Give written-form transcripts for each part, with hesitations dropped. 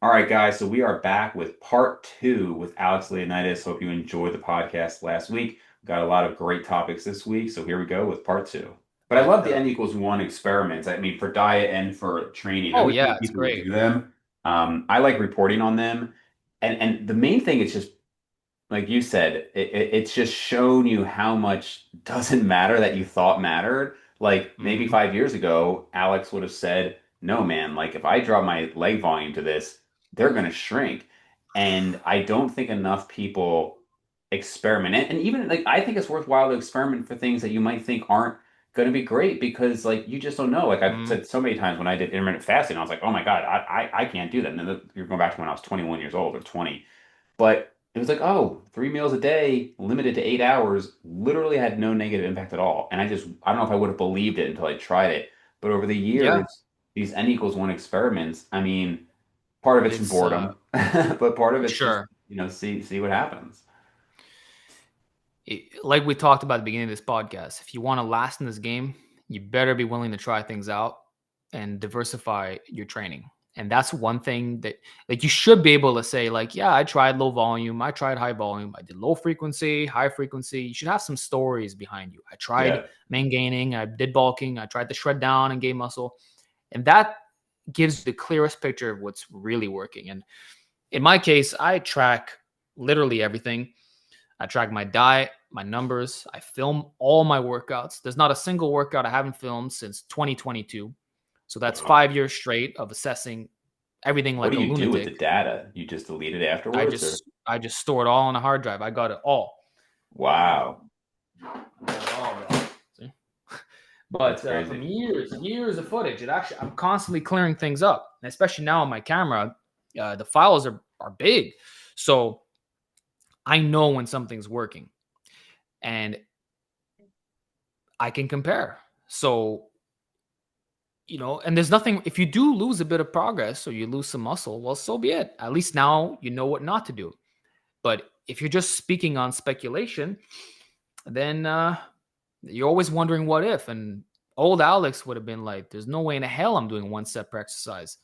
All right, guys. So we are back with part two with Alex Leonidas. Hope you enjoyed the podcast last week. We got a lot of great topics this week. So here we go with part two. But I love the N equals one experiments. I mean, for diet and for training. I Oh wish more yeah, it's people would great. do them. I like reporting on them. And the main thing is just like you said, it's just shown you how much doesn't matter that you thought mattered. Like maybe Hmm. 5 years ago, Alex would have said, "No, man, like if I drop my leg volume to this, they're going to shrink." And I don't think enough people experiment. And even like I think it's worthwhile to experiment for things that you might think aren't going to be great because like you just don't know. Like I've Hmm. said so many times when I did intermittent fasting, I was like, "Oh my God, I can't do that." And then you're going back to when I was 21 years old or 20. But it was like, oh, 3 meals a day, limited to 8 hours, literally had no negative impact at all. And I don't know if I would have believed it until I tried it. But over the Yeah, years, these N equals one experiments, I mean, part of it's from it's boredom, but part of it's just, sure. see what happens. Like we talked about at the beginning of this podcast, if you want to last in this game, you better be willing to try things out and diversify your training. And that's one thing that like you should be able to say, like, yeah, I tried low volume, I tried high volume, I did low frequency, high frequency. You should have some stories behind you. I tried Yeah. main gaining, I did bulking, I tried to shred down and gain muscle. And that gives you the clearest picture of what's really working. And in my case, I track literally everything. I track my diet, my numbers. I film all my workouts. There's not a single workout I haven't filmed since 2022. So that's Wow. 5 years straight of assessing everything What like do a you do with lunatic. the data? You just delete it I afterwards, or? just I just store it all on a hard drive. I got it all. Wow. Got it all, bro. See? That's But from crazy. years of footage, it actually I'm constantly clearing things up, and especially now on my camera, the files are big, so I know when something's working, and I can compare. So and there's nothing. If you do lose a bit of progress or you lose some muscle, well, so be it. At least now you know what not to do. But if you're just speaking on speculation, then you're always wondering what if. And old Alex would have been like, "There's no way in hell I'm doing one set per exercise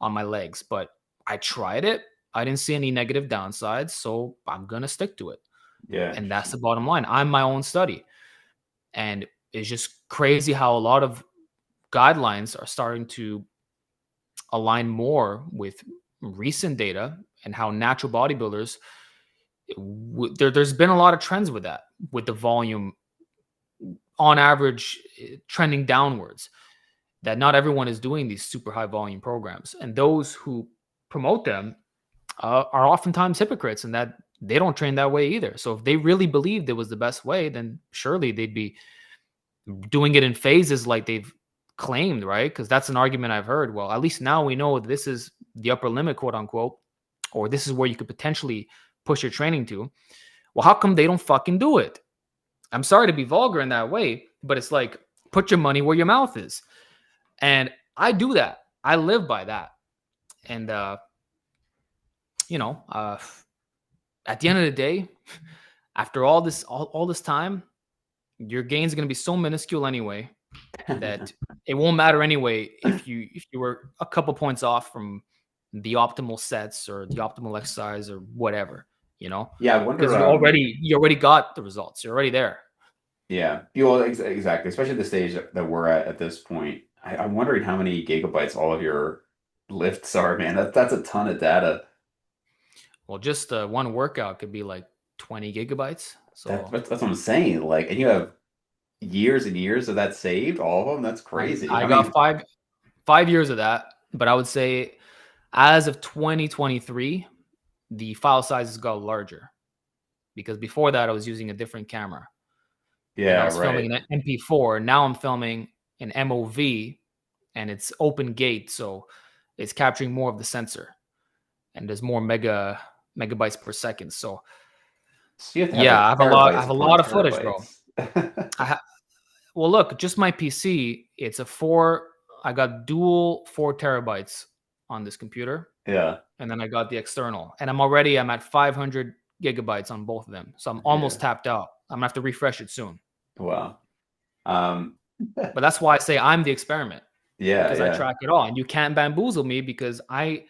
on my legs." But I tried it. I didn't see any negative downsides, so I'm gonna stick to it. Yeah, And that's the interesting. bottom line. I'm my own study, and it's just crazy how a lot of guidelines are starting to align more with recent data and how natural bodybuilders there's been a lot of trends with that, with the volume on average trending downwards, that not everyone is doing these super high volume programs, and those who promote them are oftentimes hypocrites, and that they don't train that way either. So if they really believed it was the best way, then surely they'd be doing it in phases like they've claimed, right? Because that's an argument I've heard. Well, at least now we know this is the upper limit, quote unquote, or this is where you could potentially push your training to. Well, how come they don't fucking do it? I'm sorry to be vulgar in that way, but it's like put your money where your mouth is. And I do that. I live by that. And you know, uh at the end of the day, after all this time, your gains are going to be so minuscule anyway that it won't matter anyway if you were a couple points off from the optimal sets or the optimal exercise or whatever, Yeah, I because wonder. you already got the results. You're already there. Yeah, well, exactly. Especially the stage that we're at this point. I'm wondering how many gigabytes all of your lifts are, man. That's a ton of data. Well, just one workout could be like 20 gigabytes. That, So that's what I'm saying. Like, and you have years and years of that saved, all of them. That's I crazy. I I got mean, five years of that, but I would say as of 2023, the file sizes got larger because before that I was using a different camera and I yeah, was right. filming an MP4. Now I'm filming an MOV and it's open gate, so it's capturing more of the sensor and there's more megabytes per second. So So you have to have yeah, like I terabytes have a upon lot of footage, bro. terabytes. I ha- well, look, just my PC. It's a four. I got dual 4 terabytes on this computer, Yeah, and then I got the external, and I'm at 500 gigabytes on both of them. So I'm almost yeah. tapped out. I'm gonna have to refresh it soon. Wow. Um, But that's why I say I'm the experiment yeah, because I yeah. track it all, and you can't bamboozle me because I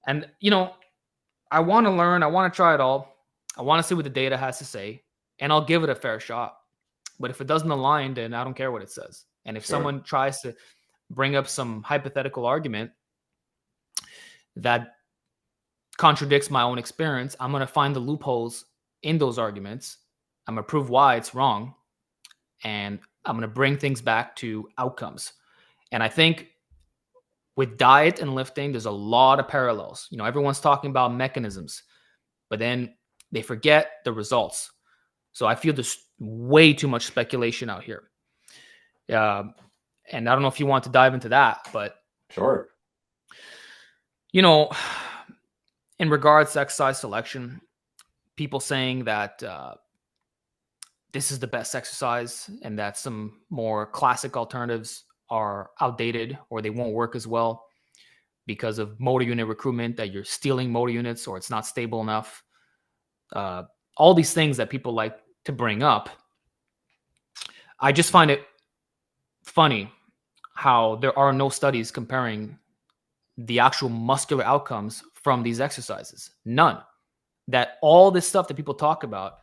And, I want to learn. I want to try it all. I want to see what the data has to say, and I'll give it a fair shot. But if it doesn't align, then I don't care what it says. And if Sure. someone tries to bring up some hypothetical argument that contradicts my own experience, I'm going to find the loopholes in those arguments. I'm going to prove why it's wrong. And I'm going to bring things back to outcomes. And I think with diet and lifting, there's a lot of parallels. Everyone's talking about mechanisms, but then they forget the results. So I feel there's way too much speculation out here. And I don't know if you want to dive into that, but Sure. you know, in regards to exercise selection, people saying that this is the best exercise and that some more classic alternatives are outdated or they won't work as well because of motor unit recruitment, that you're stealing motor units or it's not stable enough. All these things that people like to bring up. I just find it funny how there are no studies comparing the actual muscular outcomes from these exercises. None. That all this stuff that people talk about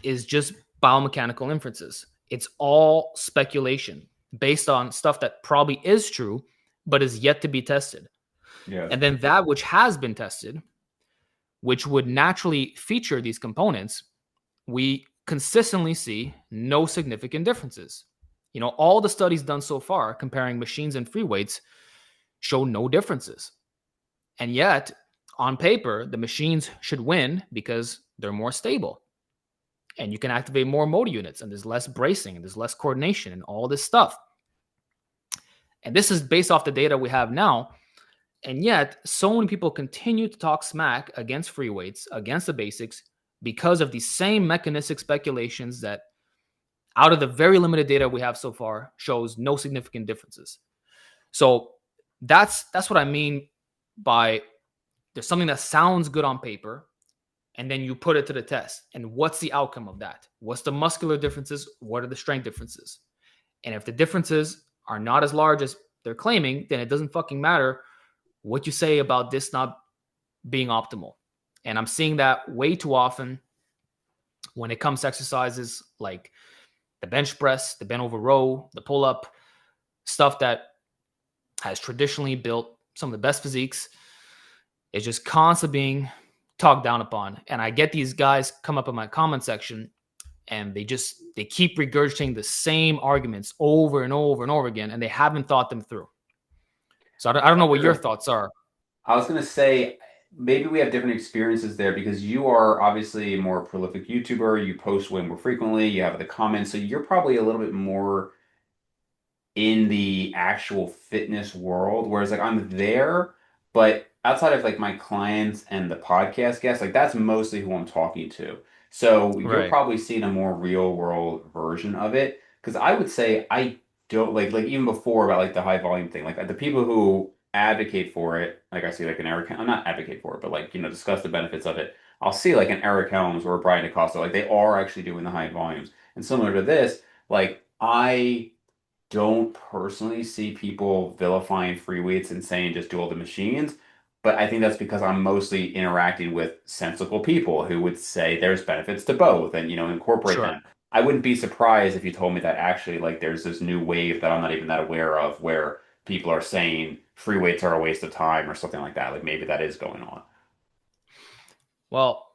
is just biomechanical inferences. It's all speculation based on stuff that probably is true, but is yet to be tested. Yeah. And then that which has been tested, which would naturally feature these components, we consistently see no significant differences. All the studies done so far comparing machines and free weights show no differences. And yet, on paper, the machines should win because they're more stable. And you can activate more motor units, and there's less bracing, and there's less coordination, and all this stuff. And this is based off the data we have now. And yet, so many people continue to talk smack against free weights, against the basics, because of these same mechanistic speculations that, out of the very limited data we have so far, shows no significant differences. So that's what I mean by there's something that sounds good on paper, and then you put it to the test. And what's the outcome of that? What's the muscular differences? What are the strength differences? And if the differences are not as large as they're claiming, then it doesn't fucking matter what you say about this not being optimal. And I'm seeing that way too often when it comes to exercises like the bench press, the bent over row, the pull up, stuff that has traditionally built some of the best physiques. It's just constantly being talked down upon. And I get these guys come up in my comment section and they keep regurgitating the same arguments over and over and over again, and they haven't thought them through. So I don't know what your thoughts are. I was going to say maybe we have different experiences there because you are obviously a more prolific YouTuber. You post way more frequently. You have the comments. So you're probably a little bit more in the actual fitness world, whereas like I'm there, but outside of like my clients and the podcast guests, like that's mostly who I'm talking to. So you're Right. probably seeing a more real world version of it. Because I would say I don't like even before about like the high volume thing, like the people who advocate for it, like I see like an Eric, I'm not advocate for it, but like discuss the benefits of it. I'll see like an Eric Helms or a Brian DeCosta, like they are actually doing the high volumes. And similar to this, like I don't personally see people vilifying free weights and saying just do all the machines. But I think that's because I'm mostly interacting with sensible people who would say there's benefits to both and, incorporate Sure. them. I wouldn't be surprised if you told me that actually, like, there's this new wave that I'm not even that aware of where people are saying free weights are a waste of time or something like that. Like, maybe that is going on. Well,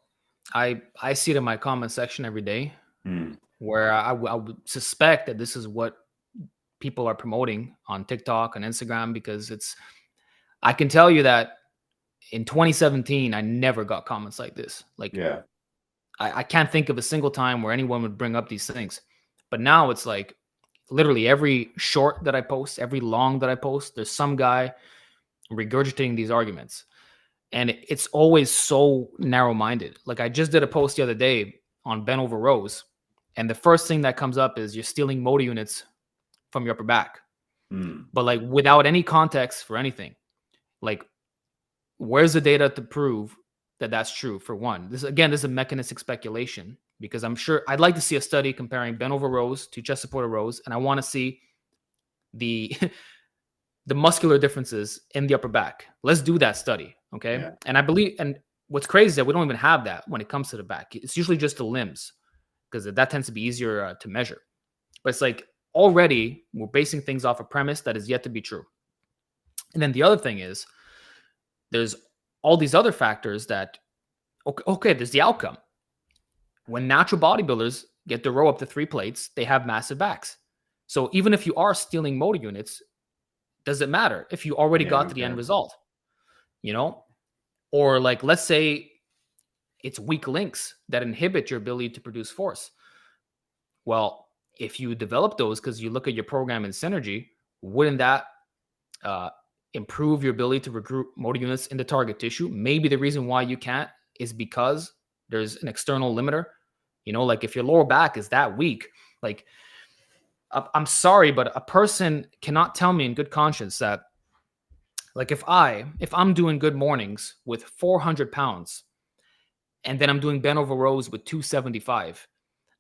I see it in my comment section every day Hmm. where I would suspect that this is what people are promoting on TikTok and Instagram, because I can tell you that in 2017, I never got comments like this. Like, Yeah. I can't think of a single time where anyone would bring up these things. But now it's like literally every short that I post, every long that I post, there's some guy regurgitating these arguments. And it's always so narrow minded. Like, I just did a post the other day on bent over rows. And the first thing that comes up is you're stealing motor units from your upper back, Hmm. but like without any context for anything. Like, where's the data to prove that that's true? For one, this is a mechanistic speculation, because I'm sure I'd like to see a study comparing bent over rows to chest supported rows, and I want to see the the muscular differences in the upper back. Let's do that study. Okay. Yeah. And I believe, and what's crazy is that we don't even have that when it comes to the back. It's usually just the limbs because that tends to be easier to measure. But it's like already we're basing things off a premise that is yet to be true. And then the other thing is there's all these other factors that, okay, there's the outcome. When natural bodybuilders get to row up to 3 plates, they have massive backs. So even if you are stealing motor units, does it matter if you already Yeah, I got to don't the end care. result? You know, or like let's say it's weak links that inhibit your ability to produce force. Well, if you develop those because you look at your program in synergy, wouldn't that uh, improve your ability to recruit motor units into target tissue? Maybe the reason why you can't is because there's an external limiter. Like if your lower back is that weak, like I'm sorry, but a person cannot tell me in good conscience that, like, if I'm doing good mornings with 400 pounds and then I'm doing bent over rows with 275,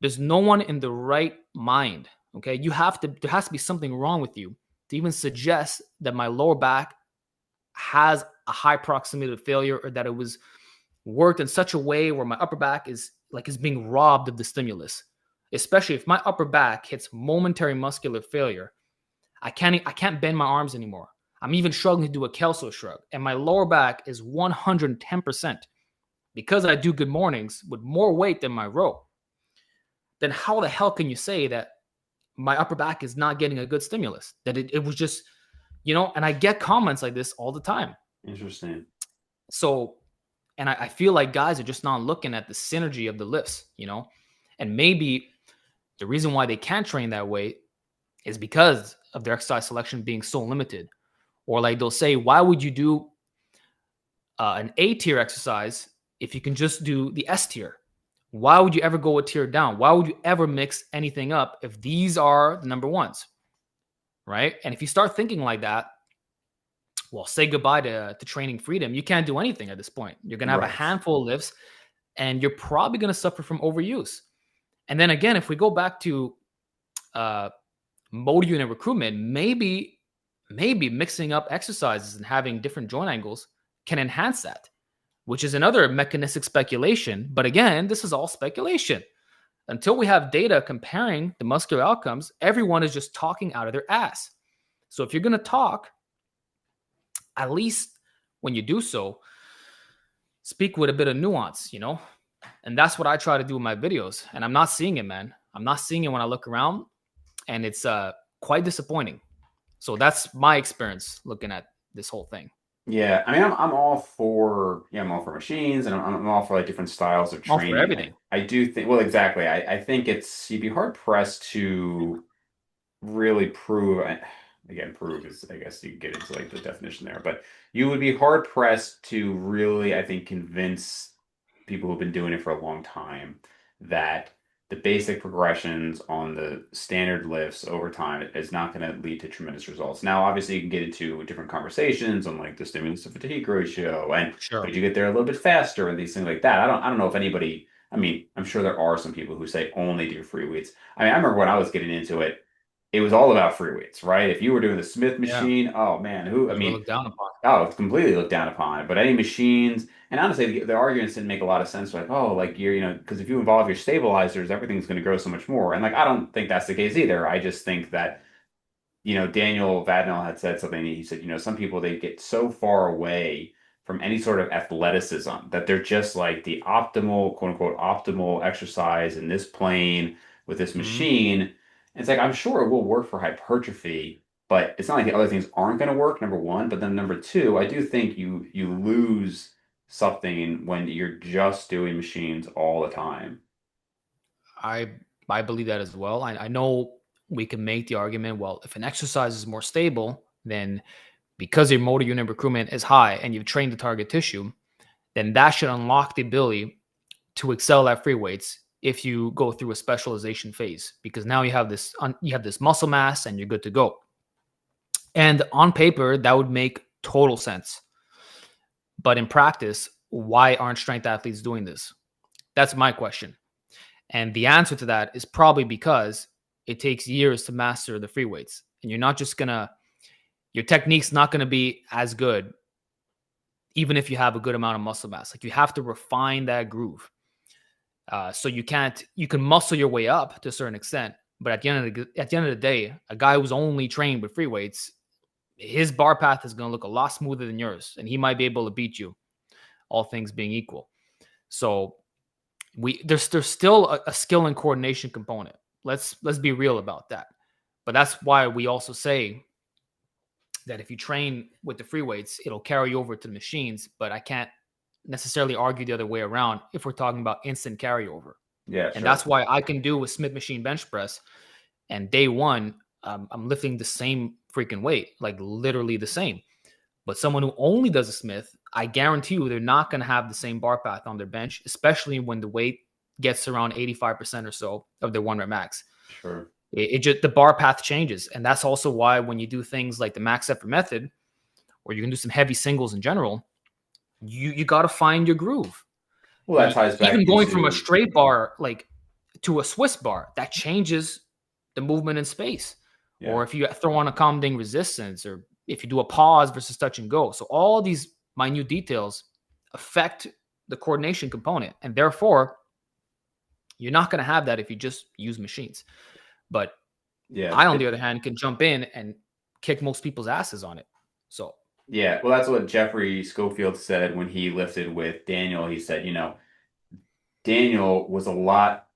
there's no one in the right mind. Okay. There has to be something wrong with you to even suggest that my lower back has a high proximity to failure, or that it was worked in such a way where my upper back is being robbed of the stimulus. Especially if my upper back hits momentary muscular failure, I can't bend my arms anymore. I'm even struggling to do a Kelso shrug, and my lower back is 110% because I do good mornings with more weight than my row. Then how the hell can you say that my upper back is not getting a good stimulus? That it was just, and I get comments like this all the time. Interesting. So, and I feel like guys are just not looking at the synergy of the lifts. And maybe the reason why they can't train that way is because of their exercise selection being so limited. Or like they'll say, why would you do an A tier exercise if you can just do the S tier? Why would you ever go a tier down? Why would you ever mix anything up if these are the number ones? Right. And if you start thinking like that, well, say goodbye to training freedom. You can't do anything at this point. You're going to have a Right. handful of lifts and you're probably going to suffer from overuse. And then again, if we go back to uh, motor unit recruitment, maybe mixing up exercises and having different joint angles can enhance that, which is another mechanistic speculation. But again, this is all speculation. Until we have data comparing the muscular outcomes, everyone is just talking out of their ass. So if you're going to talk, at least when you do so, speak with a bit of nuance. And that's what I try to do in my videos. And I'm not seeing it, man. I'm not seeing it when I look around, and it's quite disappointing. So that's my experience looking at this whole thing. Yeah, I mean, I'm all for I'm all for machines, and I'm all for like different styles of All for training. I everything. I do think, well, exactly. I think you'd be hard pressed to really prove. Again, prove is, I guess you get into like the definition there, but you would be hard pressed to really, I think, convince people who've been doing it for a long time that the basic progressions on the standard lifts over time is not going to lead to tremendous results. Now, obviously, you can get into different conversations on like the stimulus to fatigue ratio and Sure. could you get there a little bit faster and these things like that. I don't know if anybody. I mean, I'm sure there are some people who say only do free weights. I mean, I remember when I was getting into it, it was all about free weights, right? If you were doing the Smith Yeah. machine, oh man, I You were mean, looked down upon. oh, it's completely looked down upon. But any machines, and honestly, the arguments didn't make a lot of sense. Like, oh, like because if you involve your stabilizers, everything's going to grow so much more. And like, I don't think that's the case either. I just think that, Daniel Vadnal had said something. He said, some people they get so far away from any sort of athleticism that they're just like the optimal, quote unquote, optimal exercise in this plane with this Mhm. machine. And it's like, I'm sure it will work for hypertrophy, but it's not like the other things aren't going to work, number one. But then number two, I do think you lose something when you're just doing machines all the time. I I believe that as well. I know we can make the argument, well, if an exercise is more stable, then because your motor unit recruitment is high and you've trained the target tissue, then that should unlock the ability to excel at free weights if you go through a specialization phase, because now you have this muscle mass and you're good to go. And on paper, that would make total sense. But in practice, why aren't strength athletes doing this? That's my question. And the answer to that is probably because it takes years to master the free weights. And your technique's not going to be as good even if you have a good amount of muscle mass. Like you have to refine that groove. So you can muscle your way up to a certain extent, but at the end of the day, a guy who's only trained with free weights, his bar path is going to look a lot smoother than yours, and he might be able to beat you, all things being equal. So there's still a skill and coordination component. Let's be real about that. But that's why we also say that if you train with the free weights, it'll carry over to the machines. But I can't necessarily argue the other way around if we're talking about instant carryover. Yeah, And that's sure. why I can do a Smith machine bench press. And day one, I'm lifting the same freaking weight, like literally the same. But someone who only does a Smith, I guarantee you they're not going to have the same bar path on their bench, especially when the weight gets around 85% or so of their 1 rep max. Sure. It just, the bar path changes. And that's also why when you do things like the max effort method, or you can do some heavy singles in general, you got to find your groove. Well, that ties Even back going from a into, straight bar like to a Swiss bar, that changes the movement in space. yeah. Or if you throw on accommodating resistance, or if you do a pause versus touch and go. So all these minute details affect the coordination component, and therefore you're not going to have that if you just use machines. But Yeah. I, on the other hand, can jump in and kick most people's asses on it. So Yeah. Well, that's what Jeffrey Schofield said when he lifted with Daniel. He said, Daniel was a lot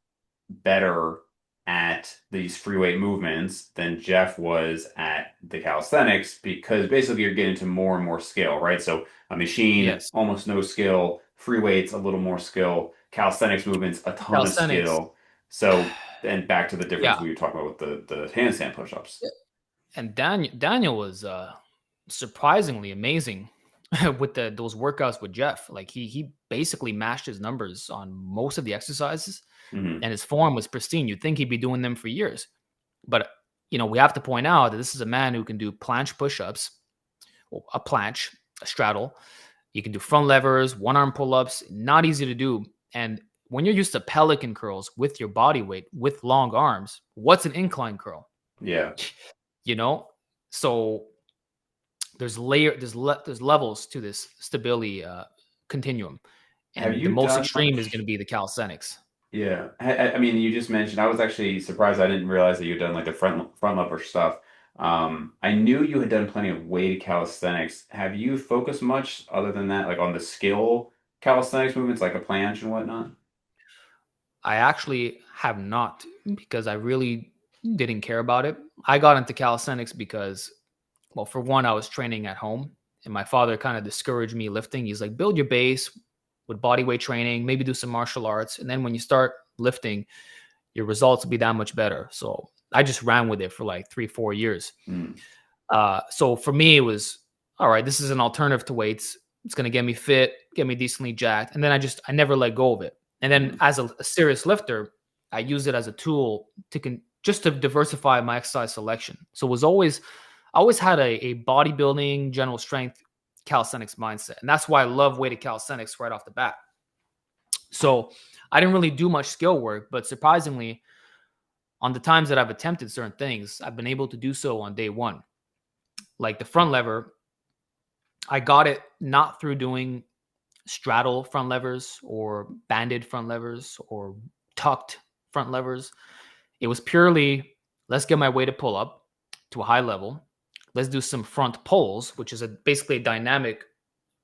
better at these free weight movements than Jeff was at the calisthenics because basically you're getting to more and more skill, right? So a machine, yes, almost no skill, free weights, a little more skill, calisthenics movements, a ton of calisthenics. skill. So then back to the difference Yeah, we were talking about with the handstand push-ups. and Daniel was surprisingly amazing with those workouts with Jeff. Like he basically mashed his numbers on most of the exercises, Hmm. and his form was pristine. You'd think he'd be doing them for years, but we have to point out that this is a man who can do planche push-ups, a planche, a straddle. You can do front levers, one arm pull-ups. Not easy to do, and when you're used to pelican curls with your body weight with long arms, what's an incline curl? Yeah. You know, so there's levels to this stability continuum, Have and the you most done extreme is going to much? be the calisthenics. Yeah, I mean, you just mentioned. I was actually surprised. I didn't realize that you'd done like the front lever stuff. I knew you had done plenty of weighted calisthenics. Have you focused much other than that, like on the skill calisthenics movements, like a planche and whatnot? I actually have not, because I really didn't care about it. I got into calisthenics because, well, for one, I was training at home, and my father kind of discouraged me lifting. He's like, build your base with body weight training, maybe do some martial arts, and then when you start lifting, your results will be that much better. So I just ran with it for like 3-4 years. Mm, So for me, it was all right. This is an alternative to weights. It's going to get me fit, get me decently jacked, and then I never let go of it. And then mm, as a serious lifter, I use it as a tool just to diversify my exercise selection. So it was I always had a bodybuilding, general strength, calisthenics mindset, and that's why I love weighted calisthenics right off the bat. So I didn't really do much skill work, but surprisingly, on the times that I've attempted certain things, I've been able to do so on day one. Like the front lever, I got it not through doing straddle front levers or banded front levers or tucked front levers. It was purely, let's get my weighted pull up to a high level. Let's do some front pulls, which is basically a dynamic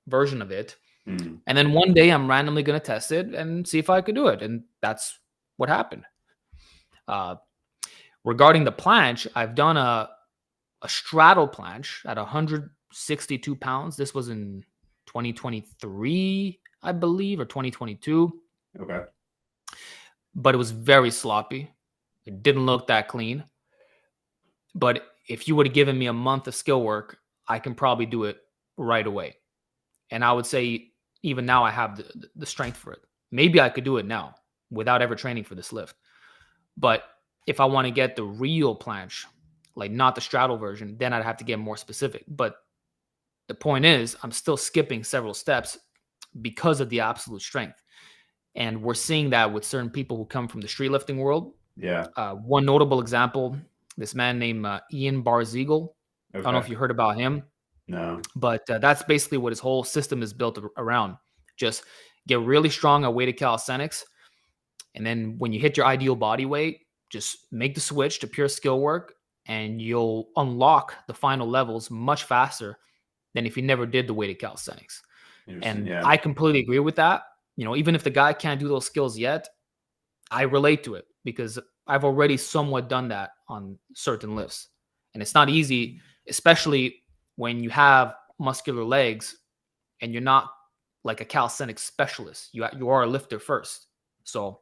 version of it. mm. And then one day I'm randomly going to test it and see if I could do it. And that's what happened. Uh, Regarding the planche, I've done a straddle planche at 162 pounds. This was in 2023, I believe, or 2022, Okay. but it was very sloppy. It didn't look that clean. But if you would have given me a month of skill work, I can probably do it right away. And I would say even now I have the strength for it. Maybe I could do it now without ever training for this lift. But if I want to get the real planche, like not the straddle version, then I'd have to get more specific. But the point is, I'm still skipping several steps because of the absolute strength. And we're seeing that with certain people who come from the street lifting world. Yeah. One notable example, this man named Ian Barziegel. I don't know Okay. if you heard about him. No. But that's basically what his whole system is built around. Just get really strong at weighted calisthenics, and then when you hit your ideal body weight, just make the switch to pure skill work, and you'll unlock the final levels much faster than if you never did the weighted calisthenics. Interesting. And Yeah. I completely agree with that. Even if the guy can't do those skills yet, I relate to it because I've already somewhat done that on certain lifts. And it's not easy, especially when you have muscular legs and you're not like a calisthenics specialist. You are a lifter first. So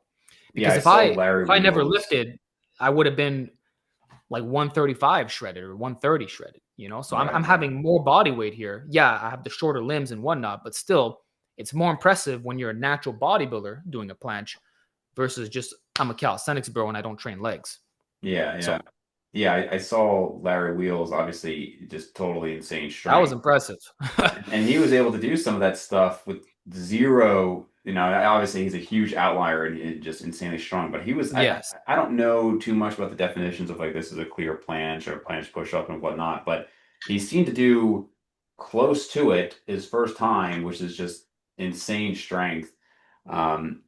Yeah, because I if saw I Larry if I never Wheels. lifted, I would have been like 135 shredded or 130 shredded. So I'm Right, right. having more body weight here. Yeah, I have the shorter limbs and whatnot, but still, it's more impressive when you're a natural bodybuilder doing a planche versus just I'm a calisthenics bro and I don't train legs. Yeah, So yeah. Yeah, I saw Larry Wheels, obviously just totally insane that was strength. impressive. And he was able to do some of that stuff with zero, obviously he's a huge outlier and just insanely strong, but he was, Yes. I don't know too much about the definitions of like this is a clear planche or planche push up and whatnot, but he seemed to do close to it his first time, which is just insane strength. And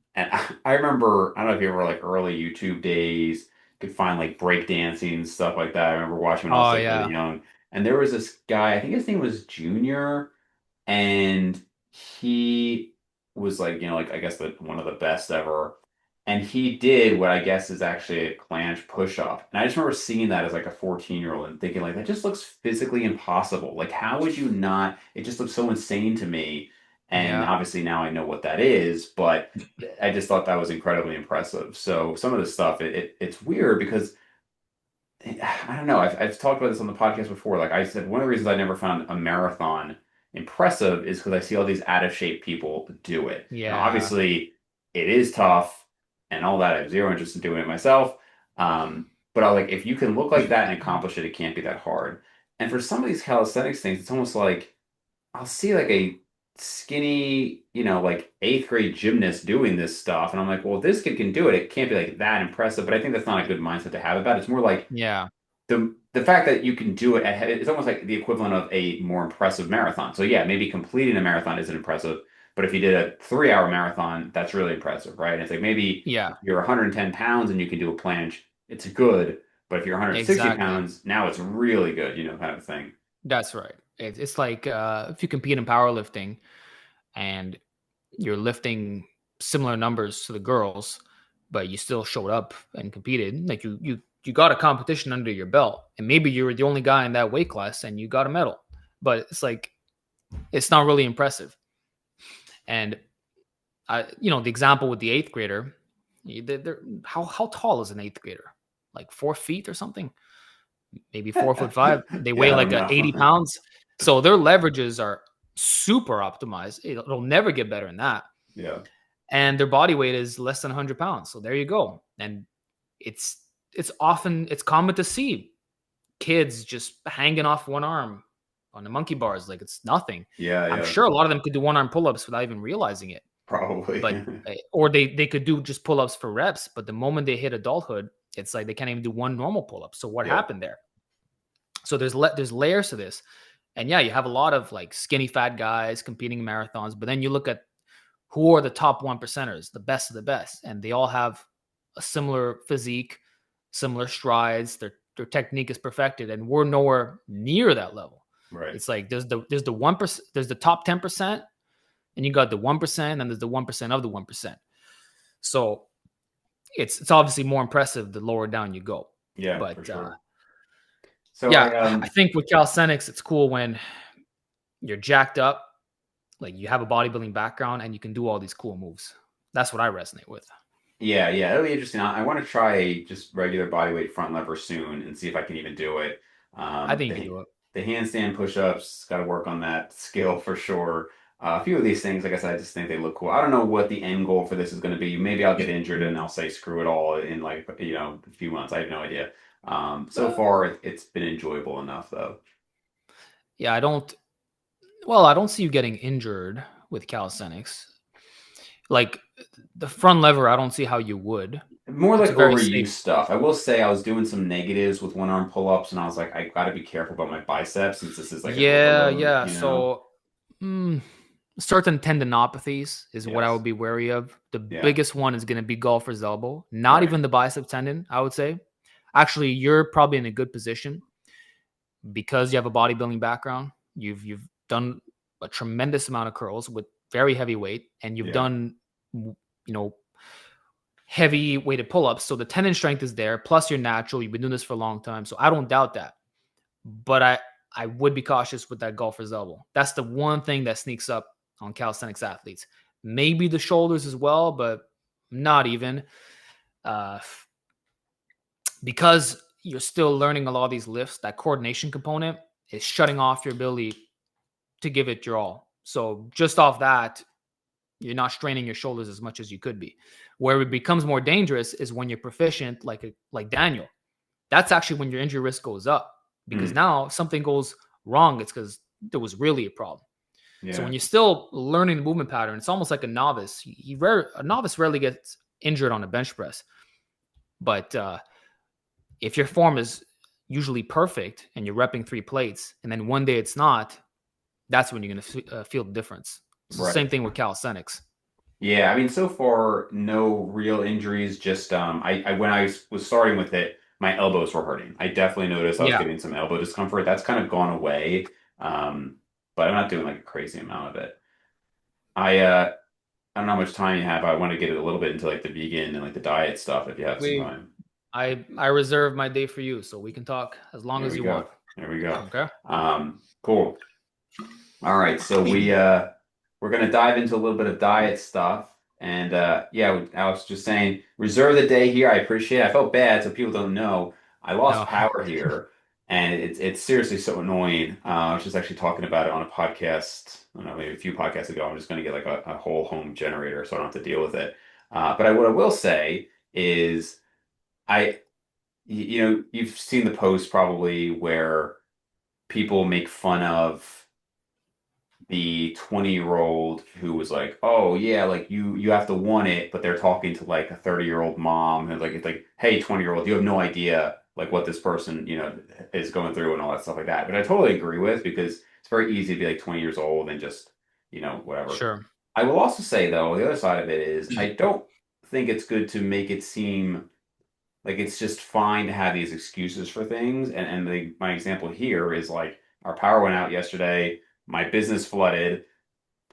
I remember, I don't know if you ever like early YouTube days, could find like breakdancing and stuff like that. I remember watching when I was Oh like really yeah. young. And there was this guy, I think his name was Junior, and he was like, like I guess one of the best ever. And he did what I guess is actually a planche push-up. And I just remember seeing that as like a 14-year-old and thinking like that just looks physically impossible. Like how would you not? It just looks so insane to me. And Yeah. obviously now I know what that is, but I just thought that was incredibly impressive. So some of this stuff, it's weird because I don't know. I've talked about this on the podcast before. Like I said, one of the reasons I never found a marathon impressive is because I see all these out of shape people do it. Now, Yeah. obviously, it is tough and all that. I have zero interest in doing it myself. But I like if you can look like that and accomplish it, it can't be that hard. And for some of these calisthenics things, it's almost like I'll see like a skinny, like eighth grade gymnast doing this stuff, and I'm like, well, if this kid can do it. It can't be like that impressive. But I think that's not a good mindset to have about it. It's more like Yeah. the fact that you can do it it's almost like the equivalent of a more impressive marathon. So yeah, maybe completing a marathon isn't impressive, but if you did a 3 hour marathon, that's really impressive, right? And it's like maybe Yeah. if you're 110 pounds and you can do a planche, it's good. But if you're 160 Exactly. pounds, now it's really good, kind of thing. That's right. It's like if you compete in powerlifting and you're lifting similar numbers to the girls, but you still showed up and competed. Like you got a competition under your belt, and maybe you were the only guy in that weight class, and you got a medal. But it's like it's not really impressive. And the example with the eighth grader, how tall is an eighth grader? Like 4 feet or something? Maybe 4'5". They weigh Yeah, I like don't 80 know. pounds, so their leverages are super optimized. It'll never get better than that, Yeah. and their body weight is less than 100 pounds. So there you go. And it's it's common to see kids just hanging off one arm on the monkey bars like it's nothing. Yeah, I'm yeah. sure a lot of them could do one arm pull-ups without even realizing it. Probably. But or they could do just pull-ups for reps, but the moment they hit adulthood, it's like they can't even do one normal pull-up. So what Yeah. happened there? So there's layers to this. And yeah, you have a lot of like skinny fat guys competing in marathons, but then you look at who are the top one percenters, the best of the best, and they all have a similar physique, similar strides. Their technique is perfected, and we're nowhere near that level. Right. It's like there's the 1%, there's the top 10%, and you got the 1%, and there's the 1% of the 1%. So it's obviously more impressive the lower down you go. Yeah, for But sure. So yeah, I think with calisthenics, it's cool when you're jacked up, like you have a bodybuilding background, and you can do all these cool moves. That's what I resonate with. yeah, it'll be interesting. I want to try just regular bodyweight front lever soon and see if I can even do it. I think you can The do it. handstand push-ups, got to work on that skill for sure. A few of these things, like I said, I just think they look cool. I don't know what the end goal for this is going to be. Maybe I'll get injured and I'll say screw it all in like a few months. I have no idea. So far, it's been enjoyable enough though. Yeah, I don't see you getting injured with calisthenics. Like the front lever, I don't see how you would. More It's like a very safe. overuse stuff. I will say I was doing some negatives with one arm pull-ups, and I was like, I got to be careful about my biceps since this is like an Yeah, overload, yeah. you know? So, mm, certain tendinopathies is what I Yes. would be wary of. The Yeah. biggest one is going to be golfer's elbow, not Right. even the bicep tendon, I would say. Actually, you're probably in a good position because you have a bodybuilding background. You've done a tremendous amount of curls with very heavy weight, and you've Yeah. done you know heavy weighted pull-ups. So the tendon strength is there. Plus, you're natural. You've been doing this for a long time, so I don't doubt that. But I would be cautious with that golfer's elbow. That's the one thing that sneaks up on calisthenics athletes. Maybe the shoulders as well, but not even. Uh, because you're still learning a lot of these lifts, that coordination component is shutting off your ability to give it your all. So just off that, you're not straining your shoulders as much as you could be. Where it becomes more dangerous is when you're proficient, like Daniel. That's actually when your injury risk goes up because Mm. now if something goes wrong, it's because there was really a problem. So Yeah. when you're still learning the movement pattern, it's almost like a novice. A novice rarely gets injured on a bench press, but if your form is usually perfect and you're repping 3 plates, and then one day it's not, that's when you're going to feel the difference. It's the same Right. thing with calisthenics. Yeah, I mean, so far, no real injuries. Just I when was starting with it, my elbows were hurting. I definitely noticed I was Yeah, getting some elbow discomfort. That's kind of gone away, but I'm not doing like a crazy amount of it. I don't know how much time you have. I want to get a little bit into like the vegan and like the diet stuff if you have some we. time. I reserve my day for you, so we can talk as long There as we you want. go. There we go. Okay. Cool. All right, so we're gonna dive into a little bit of diet stuff, and yeah, Alex just saying reserve the day here. I appreciate it. I felt bad, so people don't know I lost No, power here, and it's seriously so annoying. I was just actually talking about it on a podcast, I don't know, maybe a few podcasts ago. I'm just gonna get like a whole home generator, so I don't have to deal with it. But what I will say is I, you know, you've seen the post probably where people make fun of the 20-year-old who was like, "Oh yeah, like you have to want it," but they're talking to like a 30-year-old mom and like it's like, "Hey, 20-year-old, you have no idea like what this person, is going through and all that stuff like that." But I totally agree with because it's very easy to be like 20 years old and just, whatever. sure. I will also say though, the other side of it is I don't think it's good to make it seem like it's just fine to have these excuses for things. My example here is like our power went out yesterday, my business flooded.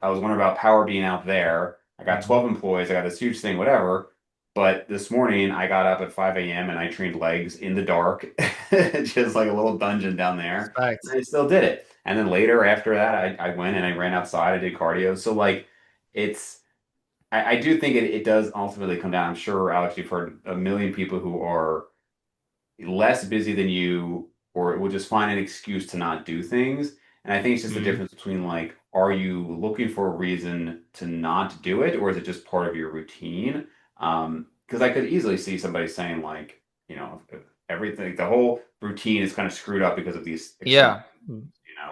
I was wondering about power being out there. I got Mhm. 12 employees. I got this huge thing, whatever. But this morning I got up at 5 a.m. and I trained legs in the dark, just like a little dungeon down there. And Respect. I still did it. And then later after that, I went and I ran outside. I did cardio. So like it's I do think it does ultimately come down. I'm sure, Alex, you've heard a million people who are less busy than you or will just find an excuse to not do things. And I think it's just the Mhm. difference between like, are you looking for a reason to not do it, or is it just part of your routine? Because I could easily see somebody saying like, if everything, the whole routine is kind of screwed up because of these external, Yeah.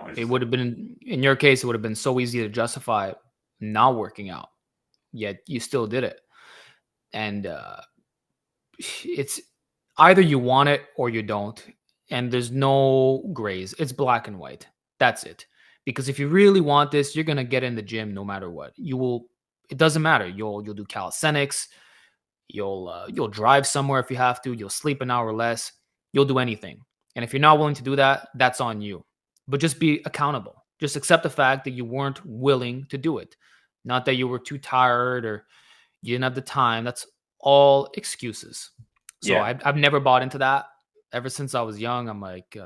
it's It just would like, have been in your case, it would have been so easy to justify not working out, yet you still did it. And it's either you want it or you don't. And there's no grays. It's black and white. That's it. Because if you really want this, you're gonna get in the gym no matter what. You will. It doesn't matter. You'll do calisthenics. You'll drive somewhere if you have to. You'll sleep an hour less. You'll do anything. And if you're not willing to do that, that's on you. But just be accountable. Just accept the fact that you weren't willing to do it. Not that you were too tired or you didn't have the time. That's all excuses. So yeah, I've never bought into that. Ever since I was young, I'm like,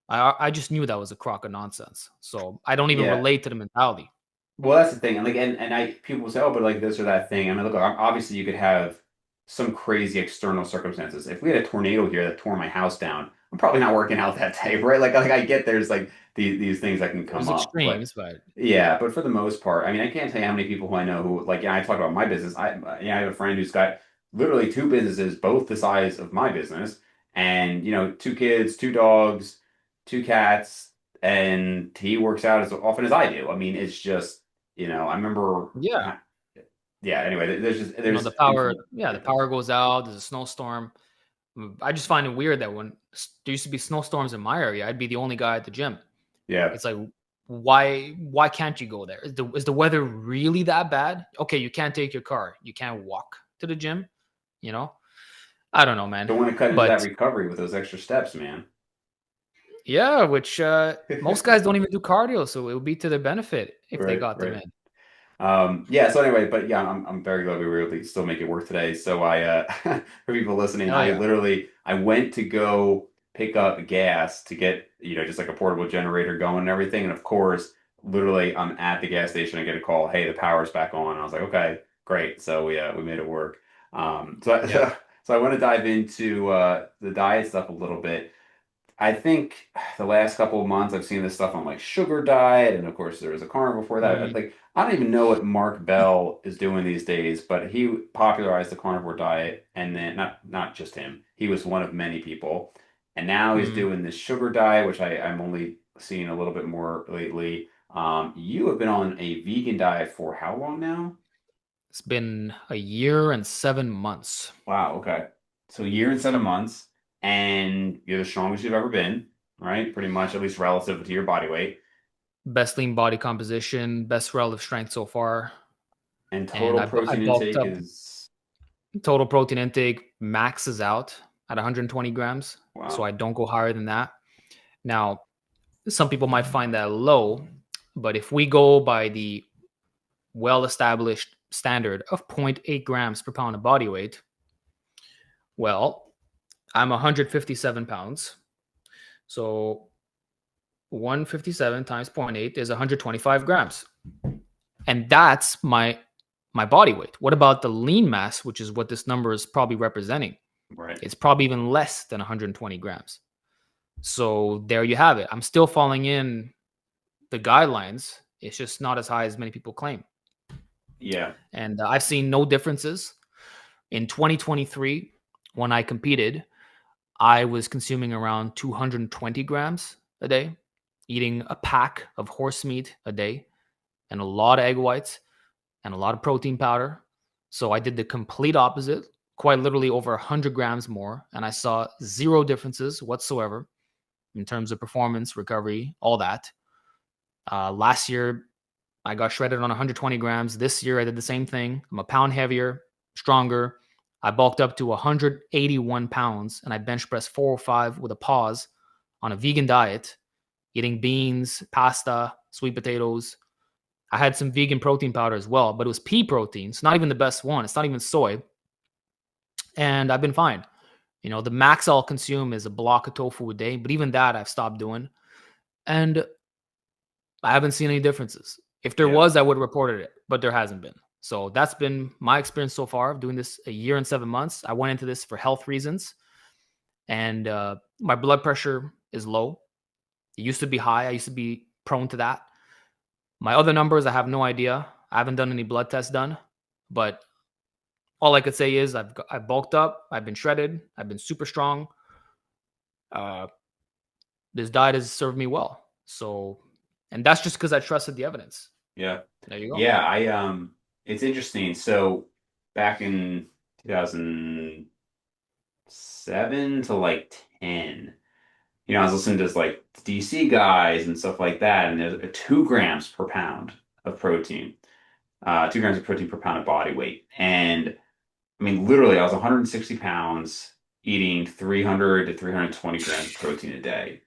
I just knew that was a crock of nonsense. So I don't even yeah. relate to the mentality. Well, that's the thing, and like, and I people say, oh, but like this or that thing. I mean, look, obviously you could have some crazy external circumstances. If we had a tornado here that tore my house down, I'm probably not working out that day, right? Like I get there's like these things that can come There's up, but extremes, but yeah, but for the most part, I mean, I can't tell you how many people who I know who like, yeah, I talk about my business. I have a friend who's got literally two businesses, both the size of my business, and two kids, two dogs, two cats, and he works out as often as I do. I mean, it's just, I remember, yeah, yeah. Anyway, The there's power, infinite yeah, the power differences. goes out. There's a snowstorm. I just find it weird that when there used to be snowstorms in my area, I'd be the only guy at the gym. Yeah. It's like, why can't you go there? Is the weather really that bad? Okay, you can't take your car. You can't walk to the gym. You know, I don't know, man. Don't want to cut into that But recovery with those extra steps, man. yeah, which most guys don't even do cardio, so it would be to their benefit if they Right, got them right. in. Yeah, so anyway, but yeah, I'm very glad we were able to still make it work today. So for people listening, Hell yeah, I went to go pick up gas to get, just like a portable generator going and everything. And of course, literally I'm at the gas station. I get a call, hey, the power's back on. I was like, okay, great. So we made it work. yeah. So I want to dive into the diet stuff a little bit. I think the last couple of months I've seen this stuff on like sugar diet, and of course there was a carnivore before that. Mm, Like I don't even know what Mark Bell is doing these days, but he popularized the carnivore diet, and then not just him, he was one of many people, and now he's mm. doing this sugar diet, which I'm only seeing a little bit more lately. You have been on a vegan diet for how long now? It's been a year and 7 months. Wow, okay. So a year and seven Yep. months, and you're the strongest you've ever been, right? Pretty much, at least relative to your body weight. Best lean body composition, best relative strength so far, And and total I protein bulked intake up. is Total protein intake maxes out at 120 grams, so wow. I don't go higher than that. Now, some people might find that low, but if we go by the well established standard of zero point 0.8 grams per pound of body weight, well, I'm 157 pounds. So 157 times zero point 0.8 is 125 grams. And that's my body weight. What about the lean mass, which is what this number is probably representing? Right. It's probably even less than 120 grams. So there you have it. I'm still falling in the guidelines. It's just not as high as many people claim. Yeah. And I've seen no differences. In 2023, when I competed, I was consuming around 220 grams a day, eating a pack of horse meat a day, and a lot of egg whites and a lot of protein powder. So I did the complete opposite, quite literally over 100 grams more, and I saw zero differences whatsoever in terms of performance, recovery, all that. Last year, I got shredded on 120 grams. This year, I did the same thing. I'm a pound heavier, stronger. I bulked up to 181 pounds and I bench pressed 405 with a pause on a vegan diet, eating beans, pasta, sweet potatoes. I had some vegan protein powder as well, but it was pea protein. It's not even the best one. It's not even soy. And I've been fine. The max I'll consume is a block of tofu a day, but even that I've stopped doing. And I haven't seen any differences. If there Yeah. was, I would have reported it, but there hasn't been. So that's been my experience so far of doing this a year and 7 months. I went into this for health reasons, and my blood pressure is low. It used to be high. I used to be prone to that. My other numbers, I have no idea. I haven't done any blood tests done, but all I could say is I've bulked up. I've been shredded. I've been super strong. Uh, this diet has served me well. So, and that's just because I trusted the evidence. Yeah. There you go. Yeah, it's interesting. So back in 2007 to like 10, I was listening to like DC guys and stuff like that, and there's 2 grams per pound of protein, 2 grams of protein per pound of body weight. And I mean, literally, I was 160 pounds eating 300 to 320 grams of protein a day.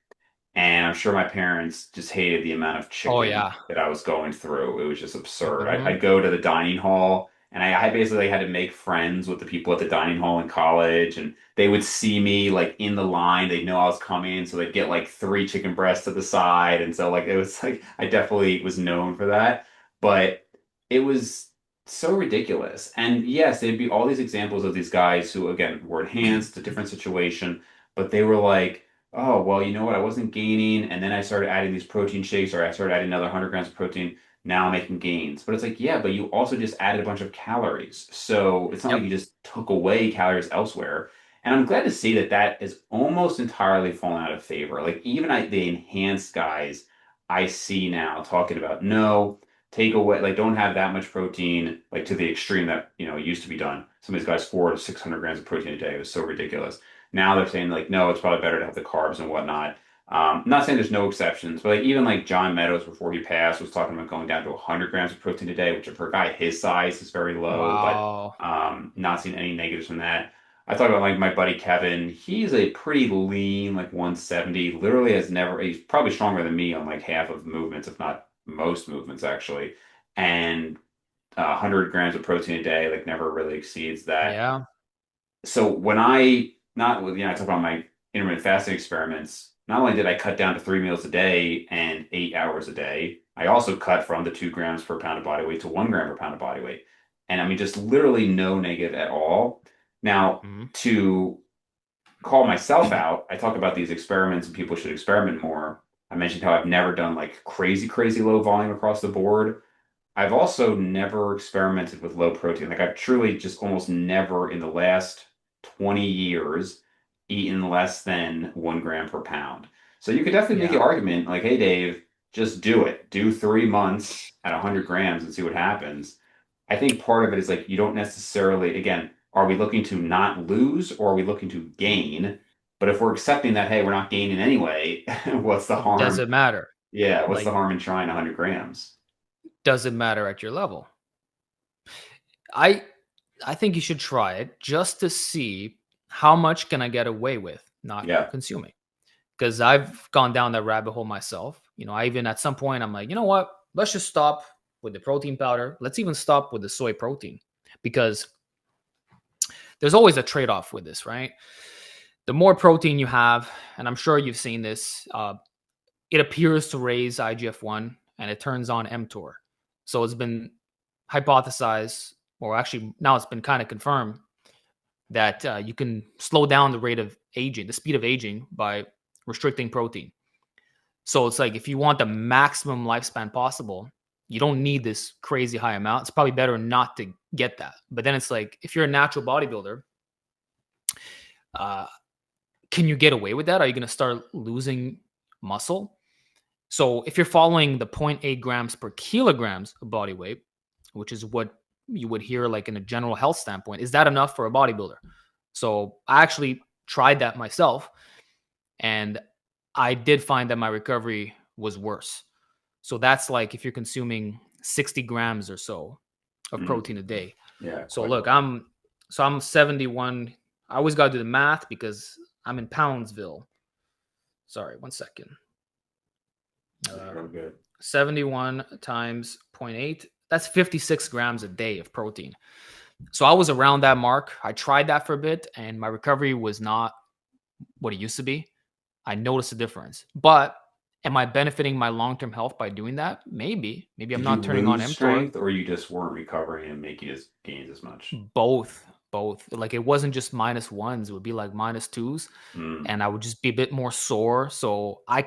And I'm sure my parents just hated the amount of Oh chicken yeah. that I was going through. It was just absurd. Mhm. I'd go to the dining hall and I basically had to make friends with the people at the dining hall in college. And they would see me like in the line. They'd know I was coming. So they'd get like 3 chicken breasts to the side. And so like it was like I definitely was known for that. But it was so ridiculous. And yes, there'd be all these examples of these guys who, again, were enhanced, a different situation, but they were like, oh, well, you know what? I wasn't gaining. And then I started adding these protein shakes, or I started adding another 100 grams of protein. Now I'm making gains. But it's like, yeah, but you also just added a bunch of calories. So it's not like Yep. you just took away calories elsewhere. And I'm glad to see that that is almost entirely fallen out of favor. Like even the enhanced guys I see now talking about, no. take away, like, don't have that much protein, like to the extreme that, used to be done. Some of these guys, 400 to 600 grams of protein a day. It was so ridiculous. Now they're saying, like, no, it's probably better to have the carbs and whatnot. Not saying there's no exceptions, but like even like John Meadows before he passed was talking about going down to 100 grams of protein a day, which for a guy his size is very low, but Wow. not seeing any negatives from that. I thought about like my buddy Kevin. He's a pretty lean, like 170. Literally has never. He's probably stronger than me on like half of movements, if not most movements actually. And 100 grams of protein a day, like never really exceeds that. Yeah. So when I not with I talk about my intermittent fasting experiments, not only did I cut down to 3 meals a day and 8 hours a day, I also cut from the 2 grams per pound of body weight to 1 gram per pound of body weight. And I mean, just literally no negative at all. Now, Mhm. to call myself out, I talk about these experiments and people should experiment more. I mentioned how I've never done like crazy, crazy low volume across the board. I've also never experimented with low protein. Like I've truly just almost never in the last 20 years eaten less than 1 gram per pound. So you could definitely make the Yeah. argument like, hey, Dave, just do it. Do 3 months at 100 grams and see what happens. I think part of it is like you don't necessarily, again, are we looking to not lose or are we looking to gain? But if we're accepting that, hey, we're not gaining anyway, what's the Does harm? it matter? Yeah, what's the Like, harm in trying 100 grams? does it matter at your level? I I think you should try it just to see how much can I get away with not Yeah. consuming. Because I've gone down that rabbit hole myself. I even at some point I'm like, you know what? Let's just stop with the protein powder. Let's even stop with the soy protein because there's always a trade-off with this, right? The more protein you have, and I'm sure you've seen this, it appears to raise IGF-1 and it turns on mTOR. So it's been hypothesized, or actually now it's been kind of confirmed that you can slow down the rate of aging, the speed of aging by restricting protein. So it's like if you want the maximum lifespan possible, you don't need this crazy high amount. It's probably better not to get that. But then it's like if you're a natural bodybuilder, uh, can you get away with that? Are you going to start losing muscle? So if you're following the zero point 0.8 grams per kilograms of body weight, which is what you would hear like in a general health standpoint, is that enough for a bodybuilder? So I actually tried that myself, and I did find that my recovery was worse. So that's like if you're consuming 60 grams or so of Mm. protein a day. Yeah, So quite a look, lot. I'm 71. I always got to do the math because I'm in Poundsville. Sorry, 1 second. Yeah, Uh, real good. 71 times zero point 0.8. That's 56 grams a day of protein. So I was around that mark. I tried that for a bit, and my recovery was not what it used to be. I noticed a difference. But am I benefiting my long term health by doing that? Maybe. Maybe I'm Did you not turning on lose mTOR. strength or you just weren't recovering and making as gains as much? Both. Both. Like it wasn't just minus ones, it would be like minus twos. Mm. And I would just be a bit more sore. So I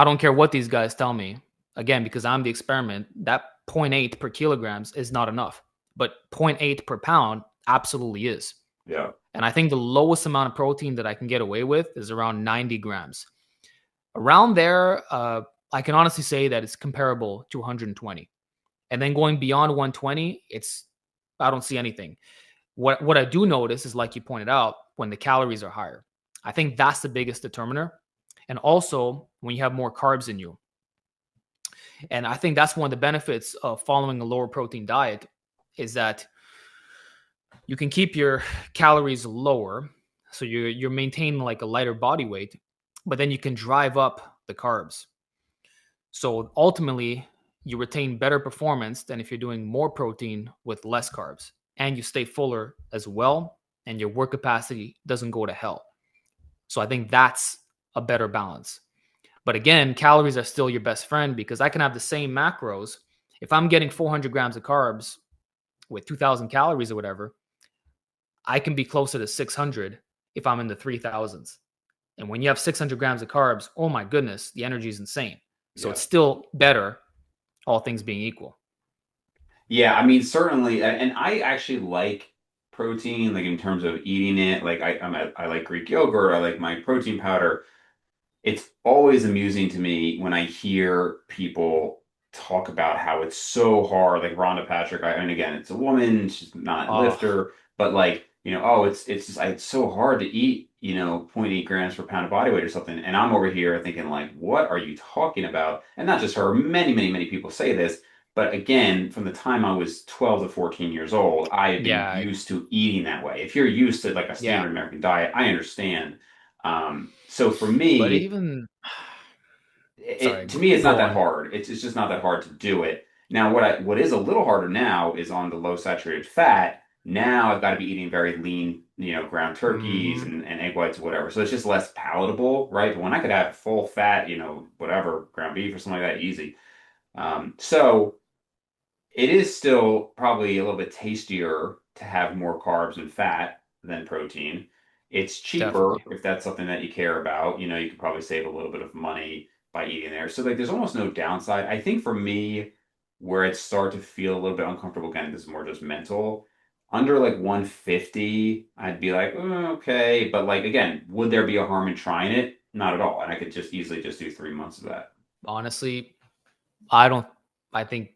don't care what these guys tell me. Again, because I'm the experiment, that zero point 0.8 per kilograms is not enough. But zero point 0.8 per pound absolutely is. Yeah. And I think the lowest amount of protein that I can get away with is around 90 grams. Around there, I can honestly say that it's comparable to 120. And then going beyond 120, I don't see anything. What I do notice is, like you pointed out, when the calories are higher. I think that's the biggest determiner. And also when you have more carbs in you. And I think that's one of the benefits of following a lower protein diet is that you can keep your calories lower. So you're maintaining like a lighter body weight, but then you can drive up the carbs. So ultimately, you retain better performance than if you're doing more protein with less carbs, and you stay fuller as well, and your work capacity doesn't go to hell. So I think that's a better balance. But again, calories are still your best friend because I can have the same macros. If I'm getting 400 grams of carbs with 2,000 calories or whatever, I can be closer to 600 if I'm in the 3,000s. And when you have 600 grams of carbs, oh my goodness, the energy is insane. So Yeah. it's still better, all things being equal. Yeah, I mean, certainly, and I actually like protein, like in terms of eating it. Like I like Greek yogurt. I like my protein powder. It's always amusing to me when I hear people talk about how it's so hard. Like Rhonda Patrick, I mean, again, it's a woman, she's not a Oh, lifter, but like, oh, it's just it's so hard to eat, 0.8 grams per pound of body weight or something. And I'm over here thinking like, what are you talking about? And not just her, many, many, many people say this. But again, from the time I was 12 to 14 years old, I had been yeah, used to eating that way. If you're used to like a yeah. standard American diet, I understand. So for But me, even sorry, to me, it's not go that on. hard. It's just not that hard to do it. Now, what is a little harder now is on the low saturated fat. Now I've got to be eating very lean, ground turkeys Hmm. and egg whites or whatever. So it's just less palatable, right? But when I could have full fat, whatever, ground beef or something like that, easy. So it is still probably a little bit tastier to have more carbs and fat than protein. It's cheaper Definitely. if that's something that you care about. You could probably save a little bit of money by eating there. So like there's almost no downside. I think for me, where it start to feel a little bit uncomfortable, again, this is more just mental. Under like 150, I'd be like, okay. But like again, would there be a harm in trying it? Not at all. And I could just easily just do 3 months of that. Honestly, I don't. I think,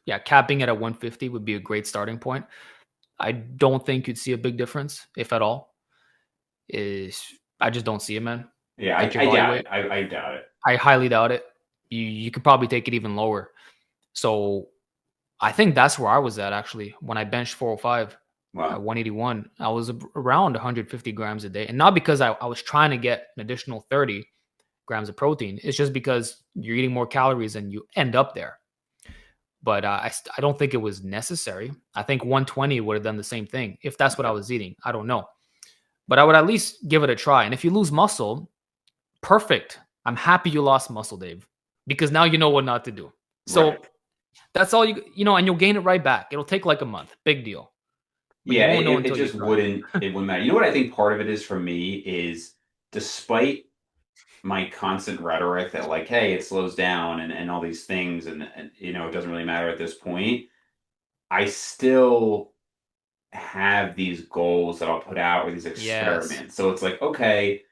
yeah, capping it at 150 would be a great starting point. I don't think you'd see a big difference, if at all. Is I just don't see it, man. Yeah, At your I body doubt weight, it. I doubt it. I highly doubt it. You could probably take it even lower. So I think that's where I was at actually when I benched 405 at Well, 181. I was around 150 grams a day, and not because I was trying to get an additional 30 grams of protein. It's just because you're eating more calories and you end up there. But I don't think it was necessary. I think 120 would have done the same thing if that's what I yeah. was eating. I don't know. But I would at least give it a try. And if you lose muscle, perfect. I'm happy you lost muscle, Dave, because now you know what not to do. Right. So that's all and you'll gain it right back. It'll take like a month. Big deal. But you Yeah, won't know it until you just try. wouldn't matter. You know what I think part of it is for me is despite my constant rhetoric that like, hey, it slows down and all these things and it doesn't really matter at this point, I still have these goals that I'll put out or these Yes. experiments. So it's like, okay,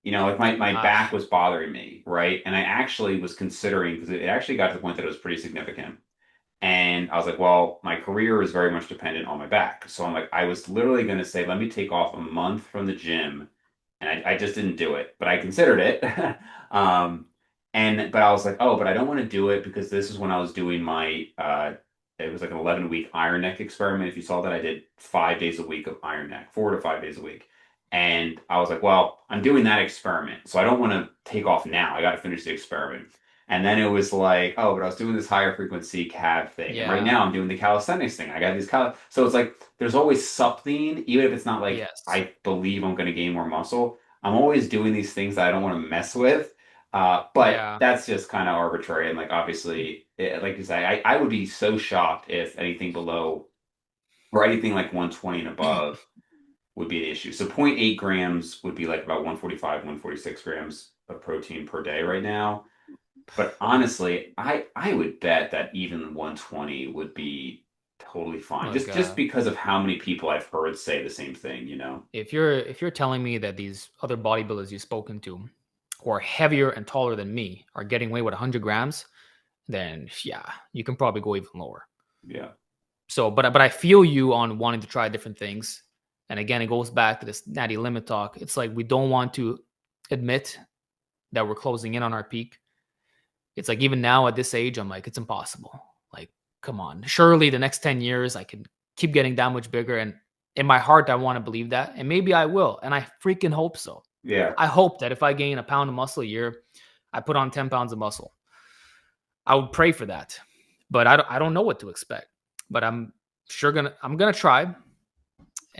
like my Ah, back was bothering me, right? And I actually was considering because it actually got to the point that it was pretty significant. And I was like, well, my career is very much dependent on my back. So I'm like, I was literally going to say, let me take off a month from the gym. And I just didn't do it, but I considered it. um, but I was like, oh, but I don't want to do it because this is when I was doing it was like an 11-week iron neck experiment. If you saw that, I did 5 days a week of iron neck, 4 to 5 days a week. And I was like, well, I'm doing that experiment. So I don't want to take off now. I got to finish the experiment. And then it was like, oh, but I was doing this higher frequency calf thing. And right yeah. now I'm doing the calisthenics thing. I got these so it's like there's always something, even if it's not like Yes. I believe I'm going to gain more muscle. I'm always doing these things that I don't want to mess with. But Yeah. that's just kind of arbitrary. And like obviously, like you say, I would be so shocked if anything below or anything like 120 and above would be an issue. So zero point 0.8 grams would be like about 145, 146 grams of protein per day right now. But honestly, I would bet that even 120 would be totally fine. Look, Just because of how many people I've heard say the same thing. if you're telling me that these other bodybuilders you've spoken to who are heavier and taller than me are getting away with 100 grams, then yeah, you can probably go even lower. Yeah. So, but I feel you on wanting to try different things. And again, it goes back to this natty limit talk. It's like we don't want to admit that we're closing in on our peak. It's like even now at this age, I'm like, it's impossible. Like, come on. Surely the next 10 years I can keep getting that much bigger. And in my heart, I want to believe that. And maybe I will. And I freaking hope so. Yeah. I hope that if I gain a pound of muscle a year, I put on 10 pounds of muscle. I would pray for that. But I don't know what to expect. But I'm gonna try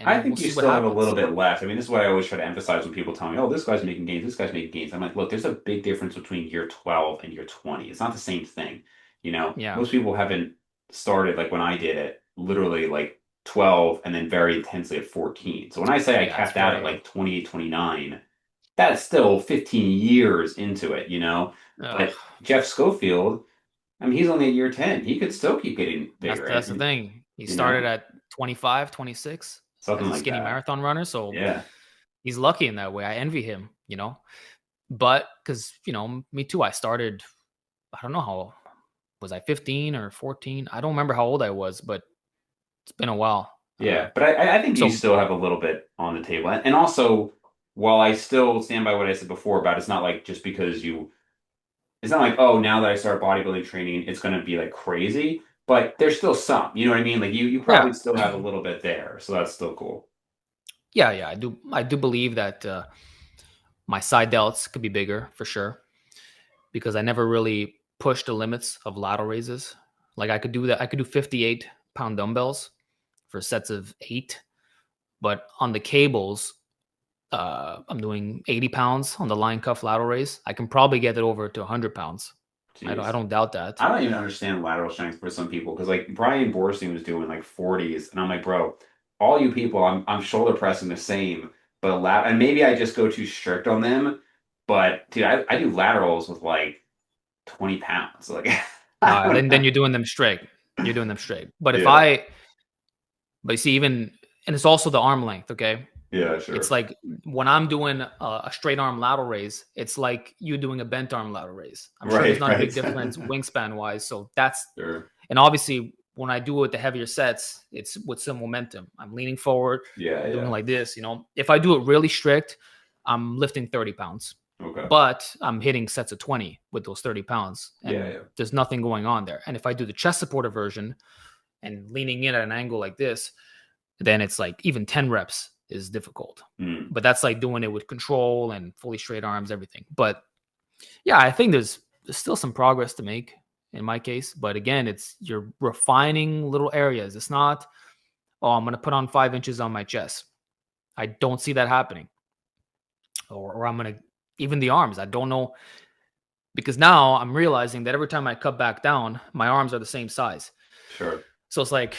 I and we'll think you see what still have a little happens. bit left. I mean, this is what I always try to emphasize when people tell me, oh, this guy's making gains, this guy's making gains. I'm like, look, there's a big difference between year 12 and year 20. It's not the same thing. Yeah, Most people haven't started like when I did it, literally like 12 and then very intensely at 14. So when I say I yeah, it's capped out at very like 28, 29, that's still 15 years into it. ugh, But Jeff Schofield, I mean, he's only at year 10. He could still keep getting bigger. that's the thing. He You started know, at 25, 26 something as a like skinny that. marathon runner, so Yeah. he's lucky in that way. I envy him. But because me too, I started, I don't know how was I 15 or 14? I don't remember how old I was, but it's been a while. Yeah, but I think you So still have a little bit on the table. And also, while I still stand by what I said before about it's not like just because it's not like, oh, now that I start bodybuilding training, it's going to be like crazy, but there's still some, you know what I mean? Like you yeah, probably still have a little bit there. So that's still cool. yeah. I do believe that my side delts could be bigger for sure because I never really pushed the limits of lateral raises. Like I could do that. I could do 58-pound dumbbells for sets of 8, but on the cables, I'm doing 80 pounds on the line cuff lateral raise. I can probably get it over to 100 pounds. I Jeez. don't doubt that. I don't even understand lateral strength for some people because like Brian Borstein was doing like 40s, and I'm like, bro, all you people, I'm shoulder pressing the same, but and maybe I just go too strict on them, but dude, I do laterals with like 20 pounds. Like, I No, don't then know. you're doing them straight. You're doing them straight. But if Yeah, I, but you see, even and it's also the arm length. Okay, yeah, it's sure. like when I'm doing a straight arm lateral raise, it's like you doing a bent arm lateral raise. I'm sure there's Right, not a right. big difference wingspan wise. So that's Sure. and obviously when I do it with the heavier sets, it's with some momentum. I'm leaning forward. Yeah, I'm doing it yeah. like this. If I do it really strict, I'm lifting 30 pounds, Okay. but I'm hitting sets of 20 with those 30 pounds, Yeah, and yeah. there's nothing going on there. And if I do the chest supporter version and leaning in at an angle like this, then it's like even 10 reps is difficult. Mm. But that's like doing it with control and fully straight arms, everything. But yeah, I think there's still some progress to make in my case. But again, it's you're refining little areas. It's not, oh, I'm gonna put on 5 inches on my chest. I don't see that happening. Or I'm gonna even the arms. I don't know because now I'm realizing that every time I cut back down, my arms are the same size. Sure. So it's like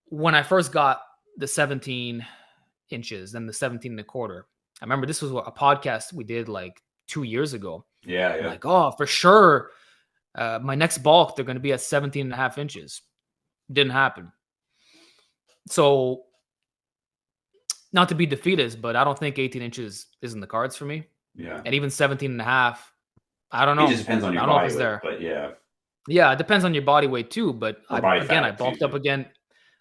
when I first got the 17 inches, then the 17 and a quarter. I remember this was a podcast we did like 2 years ago. Yeah, I'm yeah. like, oh, for sure, my next bulk, they're going to be at 17 and a half inches. Didn't happen. So, not to be defeatist, but I don't think 18 inches is in the cards for me. Yeah. And even 17 and a half, I don't It know. just depends on I your don't know if body it's weight, there. but yeah. Yeah, it depends on your body weight too. But Or I body again, fat, I excuse bulked up me. again.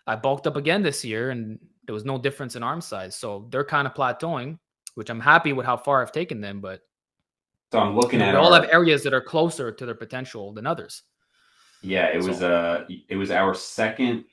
I bulked up again this year, and there was no difference in arm size. So they're kind of plateauing, which I'm happy with how far I've taken them. But So I'm looking at we all have our areas that are closer to their potential than others. yeah, So it was our second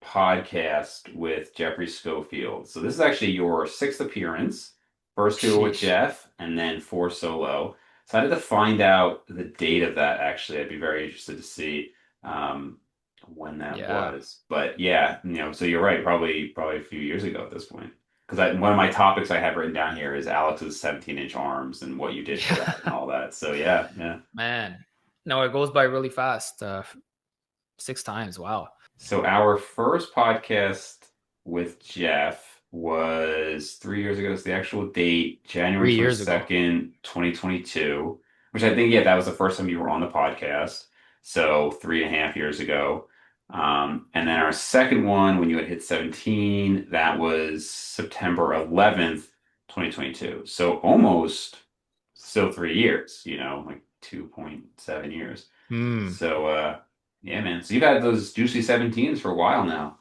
podcast with Jeffrey Schofield. So this is actually your sixth appearance. First two were with sheesh. Jeff, and then four solo. So I had to find out the date of that. Actually, I'd be very interested to see um, when that Yeah. was. But yeah, so you're right. Probably a few years ago at this point. Because one of my topics I have written down here is Alex's 17-inch arms and what you did for that and Yeah. all that. So yeah, yeah. Man. No, it goes by really fast. 6 times. Wow. So our first podcast with Jeff was 3 years ago. It's the actual date, January 3 years ago. 22nd, 2022, which I think, yeah, that was the first time you were on the podcast. So 3.5 years ago. And then our second one, when you had hit 17, that was September 11th, 2022. So almost still 3 years, like 2.7 years. Hmm. So, yeah, man. So you've had those juicy 17s for a while now.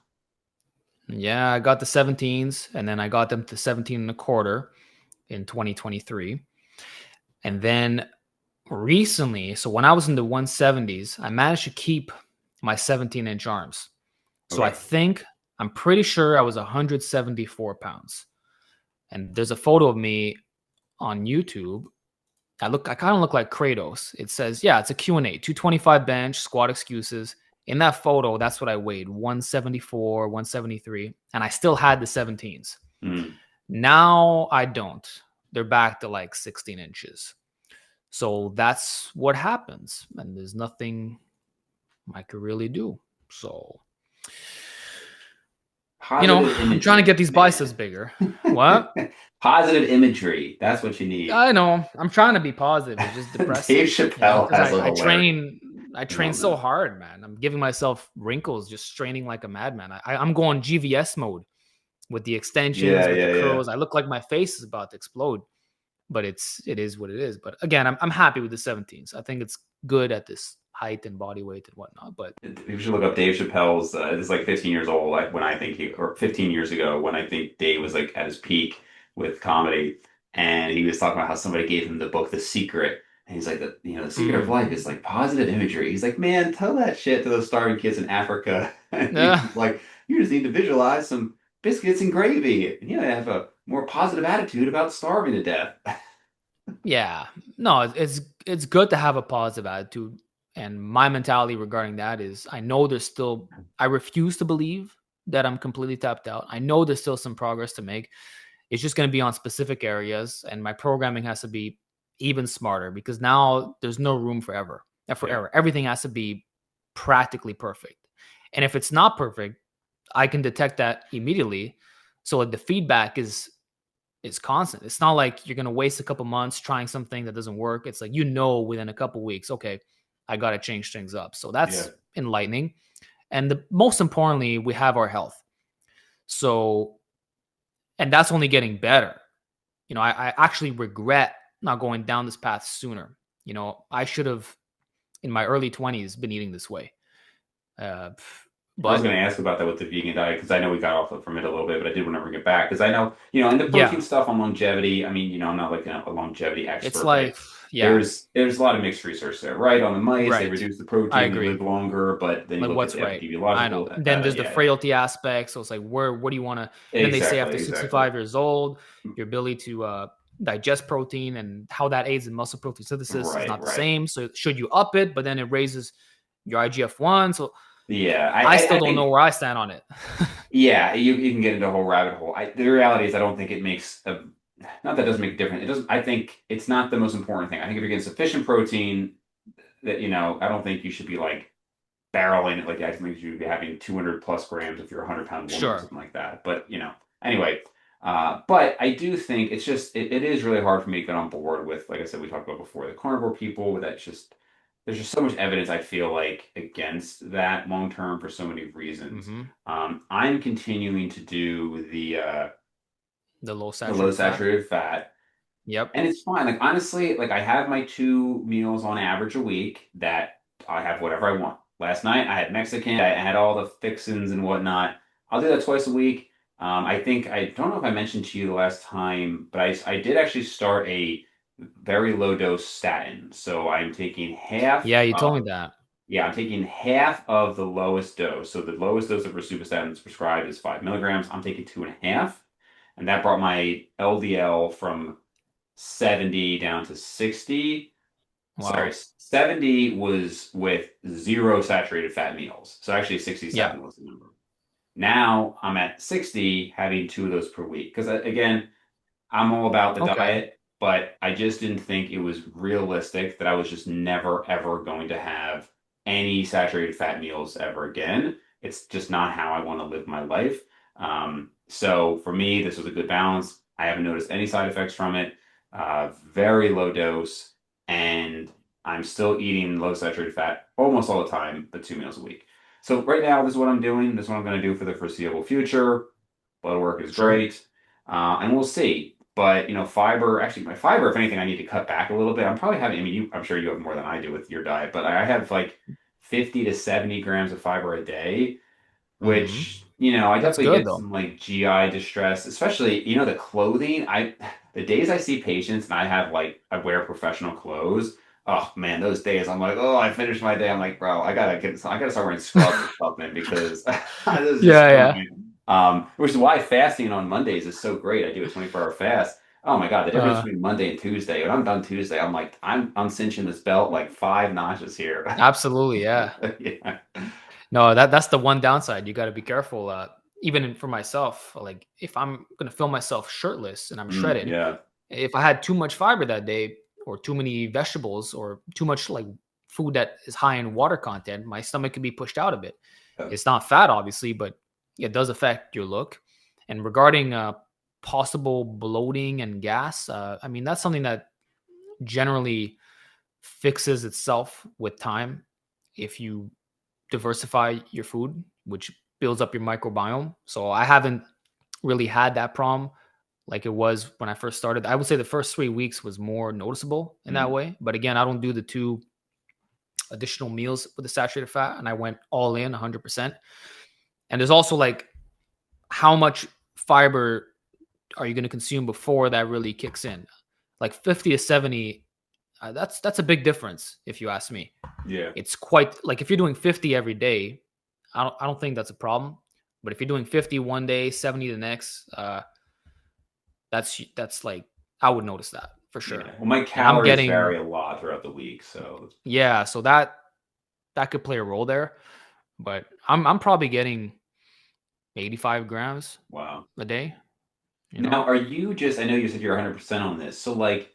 Yeah, I got the 17s and then I got them to 17 and a quarter in 2023. And then recently, so when I was in the 170s, I managed to keep my 17-inch arms. So Okay. I'm pretty sure I was 174 pounds. And there's a photo of me on YouTube. I kind of look like Kratos. It says, yeah, it's a Q&A, 225 bench, squat excuses. In that photo, that's what I weighed, 174, 173, and I still had the 17s. Mm. Now I don't. They're back to like 16 inches. So that's what happens. And there's nothing I could really do. So, Positive I'm trying to get imagery, these biceps man. bigger. What? Positive imagery. That's what you need. I know. I'm trying to be positive. It's just Dave depressing, Chappelle because has a I hilarious train. I train so moment. hard, man. I'm giving myself wrinkles, just straining like a madman. I'm going GVS mode with the extensions, Yeah, with the yeah, yeah. curls. I look like my face is about to explode, but it is what it is. But again, I'm happy with the 17s. I think it's good at this height and body weight and whatnot. But You should look up Dave Chappelle's. This is like 15 years old, like when I think he, or 15 years ago, when I think Dave was like at his peak with comedy, and he was talking about how somebody gave him the book The Secret, and he's like, the secret of mm, life is like positive imagery. He's like, man, tell that shit to those starving kids in Africa. And yeah, he's like, you just need to visualize some biscuits and gravy, and have a more positive attitude about starving to death. yeah, no, it's good to have a positive attitude. And my mentality regarding that is, I know there's still, I refuse to believe that I'm completely tapped out. I know there's still some progress to make. It's just going to be on specific areas, and my programming has to be even smarter, because now there's no room for Yeah, error. Everything has to be practically perfect. And if it's not perfect, I can detect that immediately. So like the feedback is constant. It's not like you're going to waste a couple months trying something that doesn't work. It's like, within a couple weeks, okay, I got to change things up. So yeah. that's enlightening. And most importantly, we have our health. So, and that's only getting better. I actually regret not going down this path sooner. I should have, in my early 20s, been eating this way. Uh, I was but going to ask about that with the vegan diet because I know we got off from it a little bit, but I did want to bring it back because I know, in the protein yeah, stuff on longevity, I mean, I'm not like a longevity it's expert, but like, yeah, there's a lot of mixed research there, right? On the mice, they right. reduce the I protein, they agree. live longer, but then you Like, look at what's the right? I know. epidemiological And then data, there's the yeah, frailty aspect. So it's like, what do you want to? And then they say exactly, after exactly. 65 years old, your ability to digest protein and how that aids in muscle protein synthesis is Right, not the right. same. So should you up it? But then it raises your IGF-1. So Yeah, I still I don't know think, where I stand on it. yeah, you can get into a whole rabbit hole. The reality is, I don't think it makes not that it doesn't make a difference. It doesn't. I think it's not the most important thing. I think if you're getting sufficient protein, that I don't think you should be like barreling it like that. I think you should be having 200 plus grams if you're a 100-pound woman or Sure. something like that. But anyway. But I do think it's just it is really hard for me to get on board with, like I said, we talked about before, the carnivore people. That's just there's just so much evidence, I feel like, against that long term for so many reasons. Hmm. I'm continuing to do The low the low saturated fat. saturated fat, Yep. and it's fine. Like honestly, like I have my 2 meals on average a week that I have whatever I want. Last night I had Mexican. I had all the fixins and whatnot. I'll do that twice a week. I think I don't know if I mentioned to you the last time, but I did actually start a very low dose statin. So I'm taking half Yeah, you told me of that. yeah, I'm taking half of the lowest dose. So the lowest dose of rosuvastatin that's prescribed is 5 milligrams. I'm taking two and a half, and that brought my LDL from 70 down to 60. Sorry, Wow. 70 was with zero saturated fat meals. So actually Yeah. 67 was the number. Now I'm at 60, having two of those per week. Because again, I'm all about the Okay. diet, but I just didn't think it was realistic that I was just never, ever going to have any saturated fat meals ever again. It's just not how I want to live my life. So for me, this was a good balance. I haven't noticed any side effects from it. Very low dose, and I'm still eating low saturated fat almost all the time, but 2 meals a week. So right now, this is what I'm doing. This is what I'm going to do for the foreseeable future. Blood work is Sure. great, and we'll see. But fiber. Actually, my fiber, if anything, I need to cut back a little bit. I'm probably having. I mean, I'm sure you have more than I do with your diet, but I have like 50 to 70 grams of fiber a day, Hmm. which I That's definitely good get though. some like GI distress, especially the clothing. The days I see patients and I have like I wear professional clothes. Oh man, those days I'm like, oh, I finished my day. I'm like, bro, I gotta start wearing scrubs or something because this is just Yeah, killing yeah. me. Which is why fasting on Mondays is so great. I do a 24-hour fast. Oh my God, the difference Uh, between Monday and Tuesday. When I'm done Tuesday, I'm like, I'm cinching this belt like 5 notches here. Absolutely, yeah. Yeah. No, that's the one downside. You got to be careful. For myself, like if I'm gonna film myself shirtless and I'm shredded, Yeah. if I had too much fiber that day, or too many vegetables, or too much like food that is high in water content, my stomach could be pushed out a bit. Yeah. It's not fat, obviously, but it does affect your look. And regarding possible bloating and gas, I mean that's something that generally fixes itself with time if you diversify your food, which builds up your microbiome. So I haven't really had that problem like it was when I first started. I would say the first 3 weeks was more noticeable in that Mm. way. But again, I don't do the two additional meals with the saturated fat, and I went all in 100%. And there's also like how much fiber are you going to consume before that really kicks in? Like 50 to 70, that's a big difference if you ask me. Yeah. It's quite like if you're doing 50 every day, I don't think that's a problem. But if you're doing 50 one day, 70 the next, that's like I would notice that for sure. Yeah. Well, my And I'm calories getting vary a lot throughout the week, so yeah, so that could play a role there. But I'm probably getting 85 grams wow. a day, you Now, know? are you just, I know you said you're 100% on this. So, like,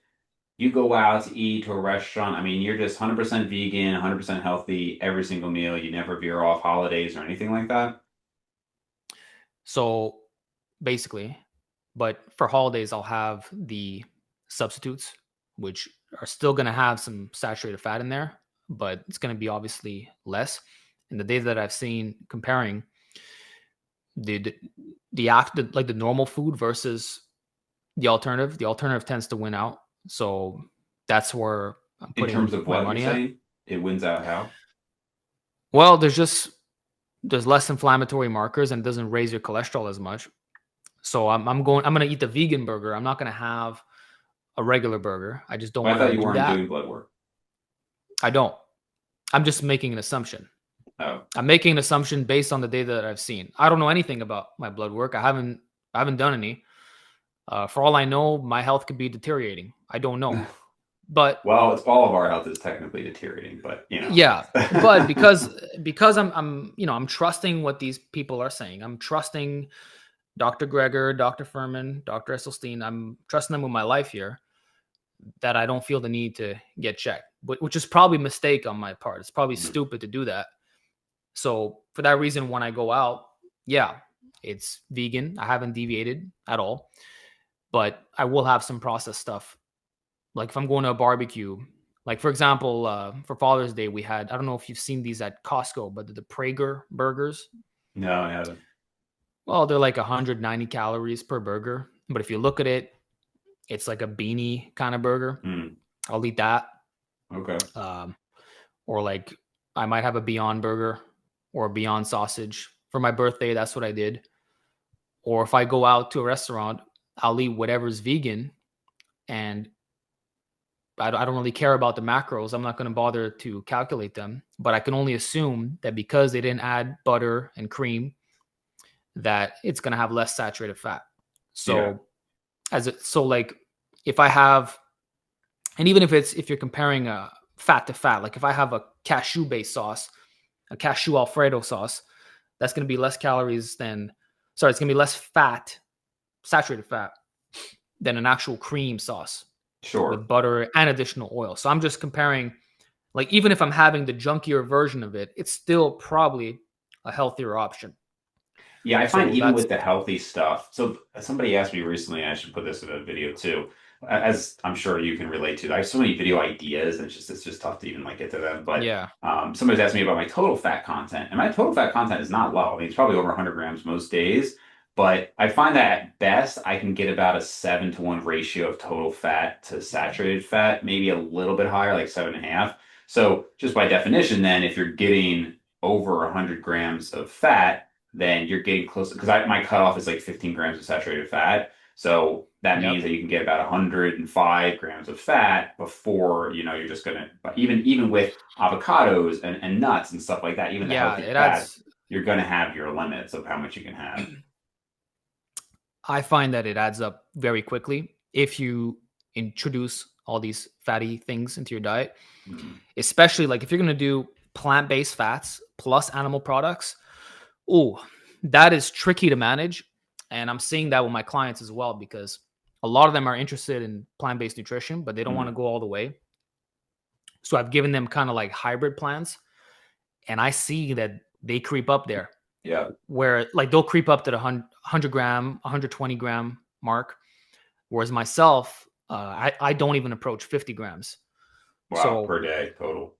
you go out to eat to a restaurant. I mean, you're just 100% vegan, 100% healthy every single meal. You never veer off holidays or anything like that. So basically, but for holidays, I'll have the substitutes, which are still going to have some saturated fat in there, but it's going to be obviously less. And the data that I've seen comparing the the, like the normal food versus the alternative tends to win out. So that's where I'm In terms putting of my what you're money at. saying, it wins out how? Well, there's less inflammatory markers and it doesn't raise your cholesterol as much. So I'm gonna eat the vegan burger. I'm not gonna have a regular burger. I just don't Well, I want to thought you do weren't that. doing blood work. I don't. I'm just making an assumption. Oh, I'm making an assumption based on the data that I've seen. I don't know anything about my blood work. I haven't done any. For all I know, my health could be deteriorating. I don't know. But well, it's all of our health is technically deteriorating, but yeah, but that's because I'm trusting what these people are saying. I'm trusting Dr. Greger, Dr. Furman, Dr. Esselstyn. I'm trusting them with my life here. That I don't feel the need to get checked, which is probably a mistake on my part. It's probably stupid to do that. So for that reason, when I go out, yeah, it's vegan. I haven't deviated at all, but I will have some processed stuff. Like if I'm going to a barbecue, like for example, for Father's Day, we had, I don't know if you've seen these at Costco, but the Prager burgers. no, I haven't. Well, they're like 190 calories per burger. But if you look at it, it's like a beanie kind of burger. Hmm. I'll eat that. Okay. Um, or like I might have a Beyond Burger or a Beyond Sausage for my birthday. That's what I did. Or if I go out to a restaurant, I'll eat whatever's vegan, and I don't really care about the macros. I'm not going to bother to calculate them, but I can only assume that because they didn't add butter and cream, that it's going to have less saturated fat. Yeah, So like if I have, and even if you're comparing a fat to fat, like if I have a cashew based sauce, a cashew Alfredo sauce, that's going to be less calories than, sorry, it's going to be less fat, saturated fat, than an actual cream sauce sure. with butter and additional oil. So I'm just comparing, like, even if I'm having the junkier version of it, it's still probably a healthier option. Yeah, I find So even that's, with the healthy stuff. So somebody asked me recently, and I should put this in a video too, as I'm sure you can relate to. I have so many video ideas, and it's just tough to even like get to them. But yeah, somebody's asked me about my total fat content, and my total fat content is not low. I mean, it's probably over 100 grams most days. But I find that at best, I can get about a 7-to-1 ratio of total fat to saturated fat, maybe a little bit higher, like 7.5. So just by definition, then, if you're getting over 100 grams of fat, then you're getting close because my cutoff is like 15 grams of saturated fat. So that yep, means that you can get about 105 grams of fat before, you're just gonna, but even with avocados and nuts and stuff like that, even the yeah, healthier it fats, adds. you're gonna have your limits of how much you can have. I find that it adds up very quickly if you introduce all these fatty things into your diet, Mhm. especially like if you're going to do plant based fats plus animal products. Oh, that is tricky to manage. And I'm seeing that with my clients as well because a lot of them are interested in plant based nutrition, but they don't want to Mhm. go all the way. So I've given them kind of like hybrid plans, and I see that they creep up there Yeah. where like they'll creep up to the 100 gram, 120 gram mark. Whereas myself, I don't even approach 50 grams. Wow. So Per day total.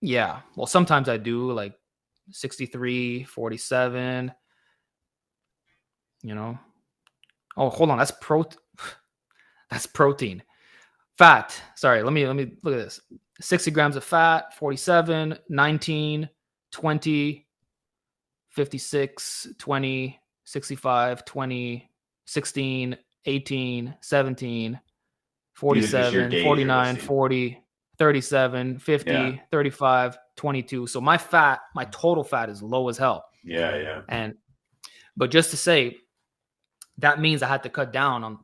yeah, well, sometimes I do like 63, 47, you know. Oh, hold on. That's protein. Fat. Sorry. Let me look at this. 60 grams of fat, 47, 19, 20, 56, 20, 65, 20, 16, 18, 17, These are just your 47, days you're 49, listing. 40, 37, Yeah. 50, 35, 22. So my fat, my total fat is low as hell. Yeah. Yeah. And but just to say, that means I had to cut down on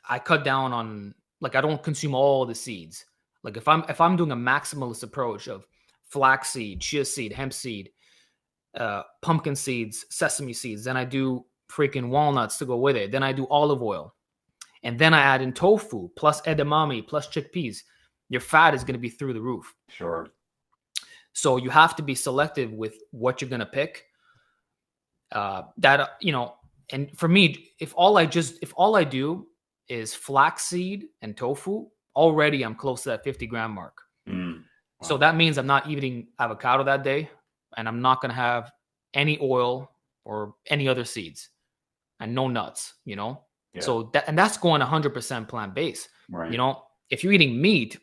I cut down on like I don't consume all the seeds. Like if I'm doing a maximalist approach of flaxseed, chia seed, hemp seed, pumpkin seeds, sesame seeds, then I do freaking walnuts to go with it. Then I do olive oil, and then I add in tofu plus edamame plus chickpeas. Your fat is going to be through the roof. Sure. So you have to be selective with what you're going to pick. That and for me, if all I do is flaxseed and tofu, already I'm close to that 50-gram mark. Mm. So Wow. that means I'm not eating avocado that day, and I'm not going to have any oil or any other seeds and no nuts. Yeah. So that's going 100% plant based. You Right. know, if you're eating meat,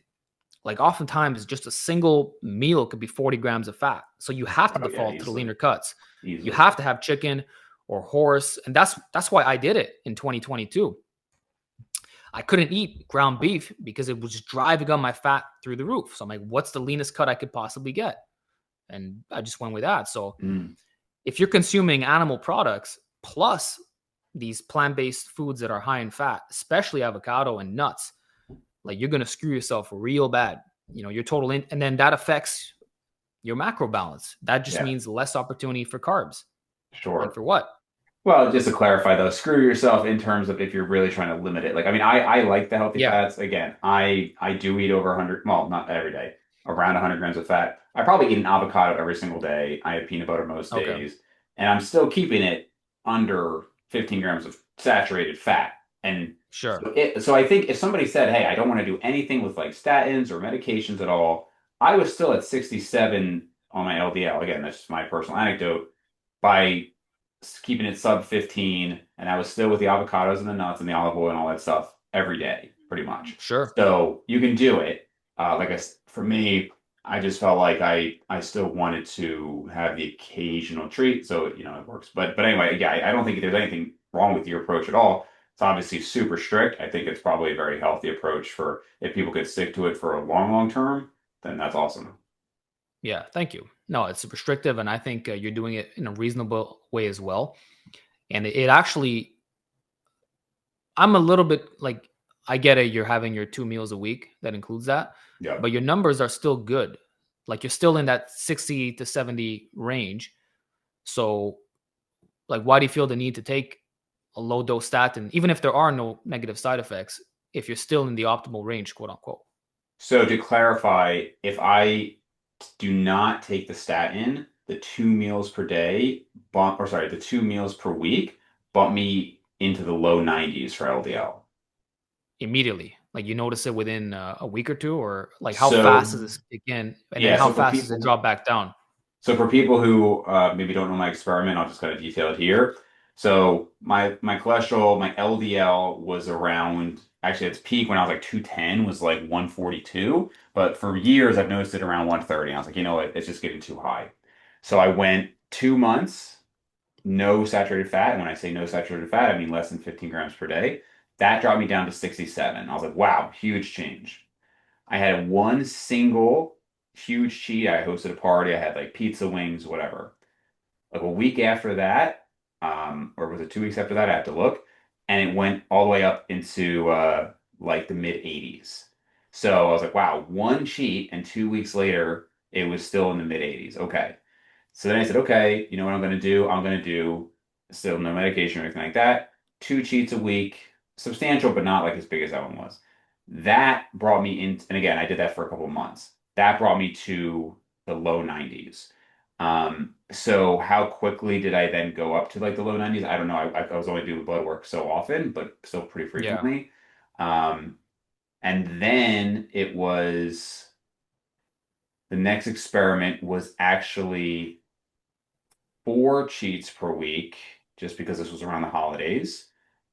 like oftentimes just a single meal could be 40 grams of fat. So you have to Oh yeah. default to the Easily. leaner cuts. You Easily. have to have chicken or horse, and that's why I did it in 2022. I couldn't eat ground beef because it was just driving up my fat through the roof. So I'm like, what's the leanest cut I could possibly get? And I just went with that. So Mm. if you're consuming animal products plus these plant-based foods that are high in fat, especially avocado and nuts, like you're gonna screw yourself real bad. Your total and then that affects your macro balance. That just Yeah. means less opportunity for carbs. And Sure. for what? Well, just to clarify though, screw yourself in terms of if you're really trying to limit it. Like, I mean, I like the healthy Yeah. fats. Again, I do eat over 100, well, not every day, around 100 grams of fat. I probably eat an avocado every single day. I have peanut butter most Okay. days, and I'm still keeping it under 15 grams of saturated fat. And Sure. so I think if somebody said, "Hey, I don't want to do anything with like statins or medications at all," I was still at 67 on my LDL. Again, that's just my personal anecdote by keeping it sub 15, and I was still with the avocados and the nuts and the olive oil and all that stuff every day, pretty much. Sure. So you can do it. For me, I just felt like I still wanted to have the occasional treat, so it works. But anyway, yeah, I don't think there's anything wrong with your approach at all. It's obviously super strict. I think it's probably a very healthy approach for if people could stick to it for a long, long term, then that's awesome. Yeah. Thank you. No, it's restrictive, and I think you're doing it in a reasonable way as well. And it actually, I'm a little bit like, I get it. You're having your 2 meals a week. That includes that, Yep. but your numbers are still good. Like you're still in that 60 to 70 range. So, like, why do you feel the need to take a low dose statin, even if there are no negative side effects, if you're still in the optimal range, quote unquote? So to clarify, if I do not take the statin, the 2 meals per day the 2 meals per week bump me into the low 90s for LDL. Immediately, like you notice it within a week or two, or like how fast So does this kick in, and then yeah, how fast does it drop back down? so for people who maybe don't know my experiment, I'll just kind of detail it here. So my cholesterol, my LDL was around actually its peak when I was like 210 was like 142, but for years I've noticed it around 130. I was like, you know what, it's just getting too high. So I went 2 months, no saturated fat. And when I say no saturated fat, I mean less than 15 grams per day. That dropped me down to 67. I was like, wow, huge change. I had one single huge cheat. I hosted a party. I had like pizza, wings, whatever. Like a week after that, or was it 2 weeks after that? I have to look. And it went all the way up into like the mid 80s. So I was like, wow, one cheat, and 2 weeks later, it was still in the mid 80s. Okay. So then I said, okay, you know what I'm going to do? I'm going to do still no medication or anything like that. 2 cheats a week, substantial, but not like as big as that one was. That brought me in, and again, I did that for a couple of months. That brought me to the low 90s. So how quickly did I then go up to like the low 90s? I don't know. I was only doing blood work so often, but still pretty Yeah. frequently. Um, and then the next experiment was actually 4 cheats per week, just because this was around the holidays.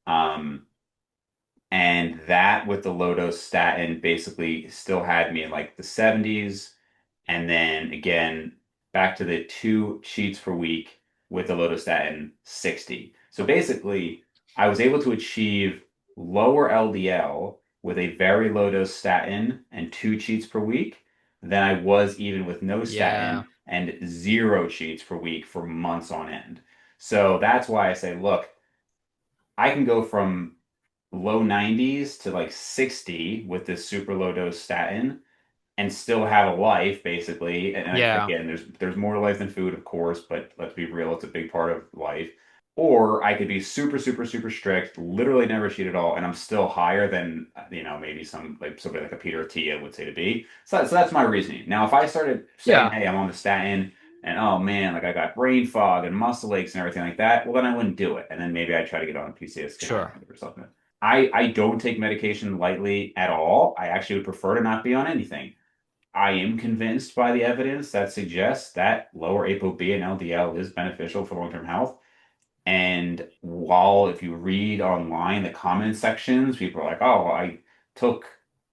Um, And that with the low dose statin basically still had me in like the 70s. And then again, back to the 2 sheets per week with the low dose statin, 60. So basically, I was able to achieve lower LDL with a very low dose statin and 2 sheets per week than I was even with no Yeah. statin and 0 sheets per week for months on end. So that's why I say, look, I can go from low 90s to like 60 with this super low dose statin and still have a life basically. And Yeah. again, there's more to life than food, of course, but let's be real, it's a big part of life. Or I could be super, super, super strict, literally never cheat at all, and I'm still higher than maybe some like somebody like a Peter Attia would say to be. So that's my reasoning. Now, if I started saying, Yeah. "Hey, I'm on the statin," and oh man, like I got brain fog and muscle aches and everything like that, well then I wouldn't do it, and then maybe I'd try to get on a PCSK9 Sure. or something. I don't take medication lightly at all. I actually would prefer to not be on anything. I am convinced by the evidence that suggests that lower ApoB and LDL is beneficial for long-term health. And while if you read online the comment sections, people are like, "Oh, well, I took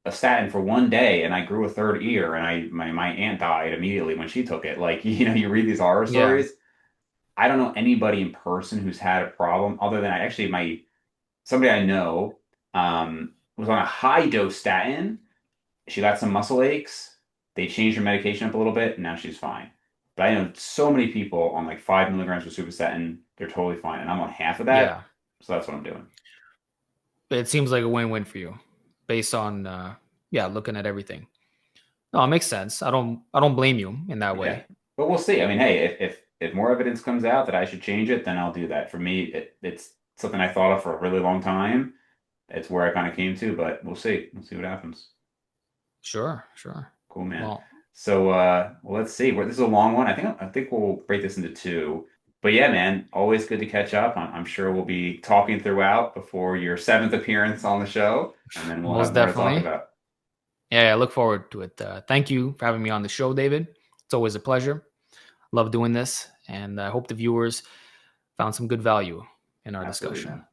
a statin for 1 day and I grew a third ear, and my aunt died immediately when she took it." Like, you read these horror Yeah. stories. I don't know anybody in person who's had a problem other than actually my somebody I know was on a high dose statin. She got some muscle aches. They changed her medication up a little bit, and now she's fine. But I know so many people on like 5 milligrams of superstatin, they're totally fine, and I'm on half of that, Yeah. so that's what I'm doing. It seems like a win-win for you based on yeah, looking at everything. No, it makes sense. I don't blame you in that Yeah, way. but we'll see. I mean, hey, if more evidence comes out that I should change it, then I'll do that. For me, it's something I thought of for a really long time. It's where I kind of came to, but we'll see. We'll see what happens. Sure, sure. Cool, man. Well, So, well, let's see. This is a long one. I think we'll break this into two. But yeah, man, always good to catch up. I'm sure we'll be talking throughout before your seventh appearance on the show, and then we'll most have more to talk definitely. about. Yeah, I look forward to it. Thank you for having me on the show, David. It's always a pleasure. Love doing this, and I hope the viewers found some good value in our Absolutely, discussion. man.